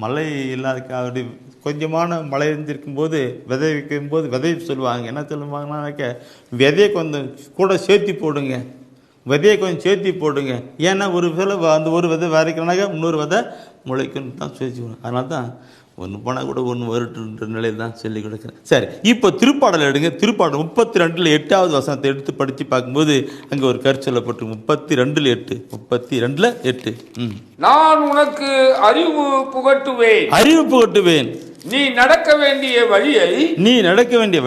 மழை இல்லாத அப்படி கொஞ்சமான மழை இருந்திருக்கும்போது விதை வைக்கும்போது விதை சொல்லுவாங்க. என்ன சொல்லுவாங்கன்னாக்க, விதையை கொஞ்சம் கூட சேர்த்தி போடுங்க, விதையை கொஞ்சம் சேர்த்தி போடுங்க. ஏன்னா ஒரு விதை அந்த ஒரு விதை விதைக்கிறனாக்க இன்னொரு விதை முளைக்குன்னு தான் சொல்லி. அதனால தான் ஒன்று போனால் கூட ஒன்று வருட்டுன்ற நிலையில் தான் சொல்லி கொடுக்குறேன். சரி, இப்போ திருப்பாடல் எடுங்க. திருப்பாடல் 32 8வது வசனத்தை எடுத்து படித்து பார்க்கும்போது அங்கே ஒரு கருத்து சொல்லப்பட்டு 32 8 நான் உனக்கு அறிவு புகட்டுவேன், நீ நடக்க வேண்டிய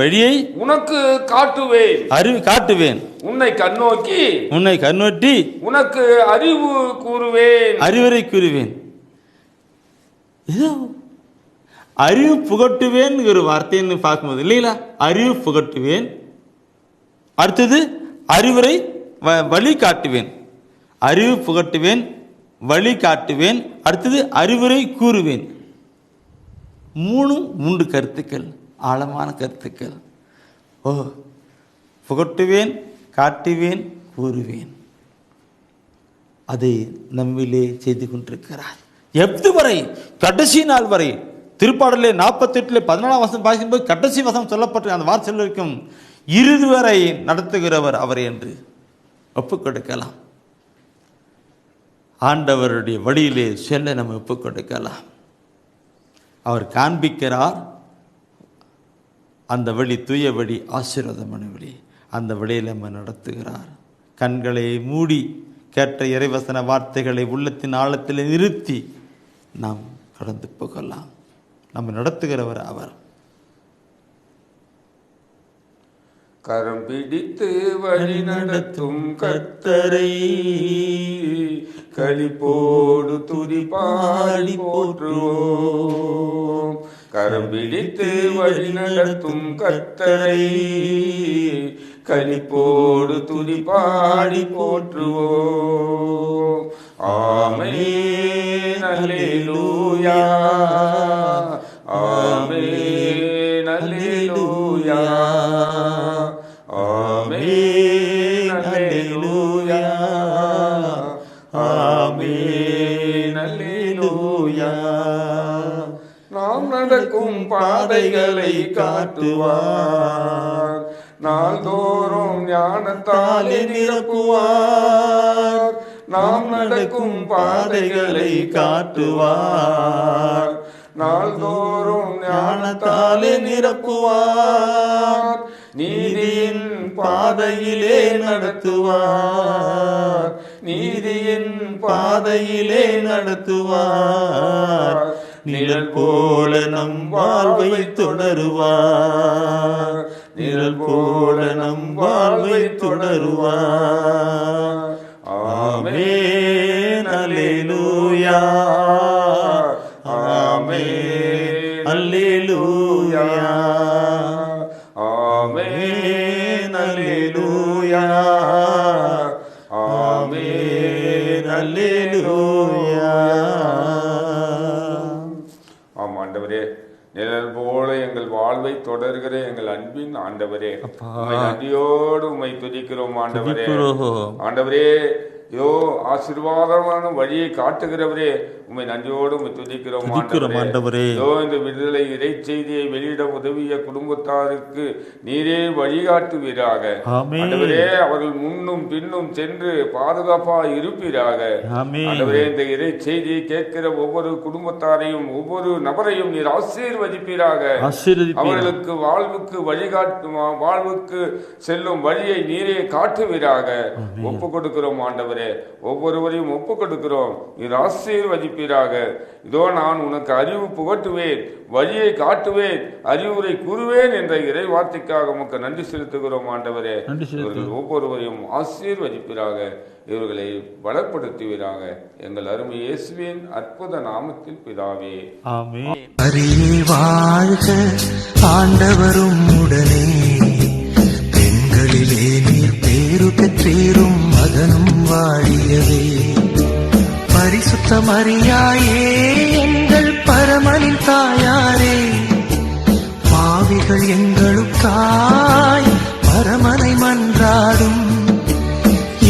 வழியை உனக்கு காட்டுவேன், உன்னை கண்ணோக்கி உனக்கு அறிவுரை கூறுவேன். அறிவு புகட்டுவேன் ஒரு வார்த்தைன்னு பார்க்கும்போது இல்லைங்களா, அறிவு புகட்டுவேன், அடுத்தது அறிவுரை வழி காட்டுவேன், அறிவு புகட்டுவேன், வழி காட்டுவேன், அடுத்தது அறிவுரை கூறுவேன். 3 கருத்துக்கள், ஆழமான கருத்துக்கள். புகட்டுவேன், காட்டுவேன், கூறுவேன். அதை நம்மிலே செய்து கொண்டிருக்கிறார். எதுவரை? கடைசி நாள் வரை. திருப்பாடலே 48 14 வசனம் பார்க்கும்போது கடைசி வசனம் சொல்லப்பட்ட அந்த வார்த்தை இருக்கும், இறுதி வரை நடத்துகிறவர் அவர் என்று ஒப்புக் கொடுக்கலாம். ஆண்டவருடைய வழியிலே செல்ல நம்ம ஒப்புக் கொடுக்கலாம். அவர் காண்பிக்கிறார் அந்த வழி, தூய வழி, ஆசீர்வாதமான வழி. அந்த வழியில் நம்ம நடத்துகிறார். கண்களை மூடி கேட்ட இறைவசன வார்த்தைகளை உள்ளத்தின் ஆழத்தில் நிறுத்தி நாம் கடந்து போகலாம். நம்ம நடத்துகிறவர் அவர். கரம் பிடித்து வழி நடத்தும் கர்த்தரை களிப்போடு துதி பாடி போற்றுவோம். கரம் பிடித்து வழி நடத்தும் கர்த்தரை களிப்போடு துதி பாடி போற்றுவோம். ஆமென் அல்லேலூயா, ஆமென் அல்லேலூயா, ஆமென் அல்லேலூயா, ஆமென் அல்லேலூயா. நாம் நடக்கும் பாதைகளை காட்டுவார், நாள்தோறும் ஞானத்தாலே நிரப்புவார். நாம் நடக்கும் பாதைகளை காட்டுவார், நாள்தோறும் ஞானத்தாலே நிரப்புவார். நீதியின் பாதையிலே நடத்துவார், நீதியின் பாதையிலே நடத்துவார். நிழல் போல நம் வாழ்வை தொடருவார், நிழல் போல நம் வாழ்வை தொடருவார். ஆமென் அல்லேலூயா, ஆமென் அல்லேலூயா, ஆமென் அல்லேலூயா, ஆமென் அல்லேலூயா. ஆம் ஆண்டவரே, நிழல் போல எங்கள் வாழ்வை தொடர்கிற எங்கள் அன்பின் ஆண்டவரே, உம்மை நன்றியோடு உம்மை துதிக்கிறோம் ஆண்டவரே. ஆண்டவரே, யோ ஆசீர்வாதமான வழியை காட்டுகிறவரே, உம்மை நன்றியோடு உம்மை துதிக்கிறோம் ஆண்டவரே. யோ இந்த விடுதலை இறை செய்தியை வெளியிட உதவிய குடும்பத்தாருக்கு நீரே வழிகாட்டுவீராக ஆண்டவரே. அவர்கள் முன்னும் பின்னும் சென்று பாதுகாப்பா இருப்பீராக ஆண்டவரே. இந்த இறை செய்தியை கேட்கிற ஒவ்வொரு குடும்பத்தாரையும் ஒவ்வொரு நபரையும் நீர் ஆசீர்வதிப்பீராக. அவர்களுக்கு வாழ்வுக்கு செல்லும் வழியை நீரே காட்டுவீராக. ஒப்பு கொடுக்கிறோம் ஆண்டவரே, ஒவ்வொருவரையும் ஒப்பு கொடுக்கிறோம், நீர் ஆசீர்வதிப்பீராக. இதோ நான் உனக்கு அறிவு புகட்டுவேன், வழியை காட்டுவேன், அறிவுரை கூறுவேன் என்ற இறை வார்த்தைக்காக உமக்கு நன்றி செலுத்துகிறோம் ஆண்டவரே. இவர்கள் ஒவ்வொருவரையும் ஆசீர்வதிப்பீராக, இவர்களை பலப்படுத்துவீராக. எங்கள் அருமை இயேசுவின் அற்புத நாமத்தில் பிதாவே, ஆமென். வாழ்க ஆண்டவரும் உடனே, பெண்களிலே நீர் பேரு பெற்றேரும் மகனும் வாழியவே. பரிசுத்த மரியாயே எங்கள் பரமனின் தாயாரே, பாவிகள் எங்களுக்காய் பரமனை மன்றாடும்.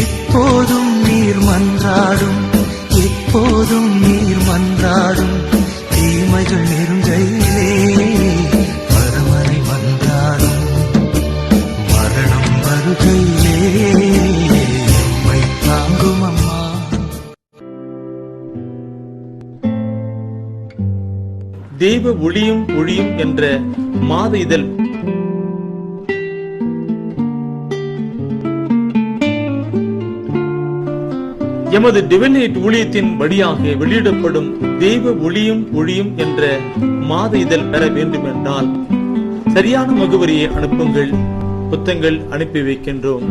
இப்போதும் நீர் மன்றாடும், எப்போதும் நீர் மன்றாடும். தீமைகள் நெருங்கையிலே பரமனை மன்றாடும். மரணம் வருகையிலே எம்மை தாங்கும் அம்மா. தெய்வ ஒளியும் ஒளியும் என்ற மாத இதழ் எமது டிவைன் ஊழியத்தின் வழியாக வெளியிடப்படும் தெய்வ ஒளியும் ஒளியும் என்ற மாத இதழ் பெற வேண்டும் என்றால் சரியான முகவரியை அனுப்புங்கள், புத்தகங்கள் அனுப்பி வைக்கின்றோம்.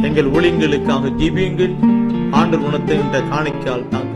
எங்கள் ஊழியங்களுக்காக ஜீவியுங்கள். ஆண்டவர் உணர்த்துகின்ற காணிக்கையால் தாங்க.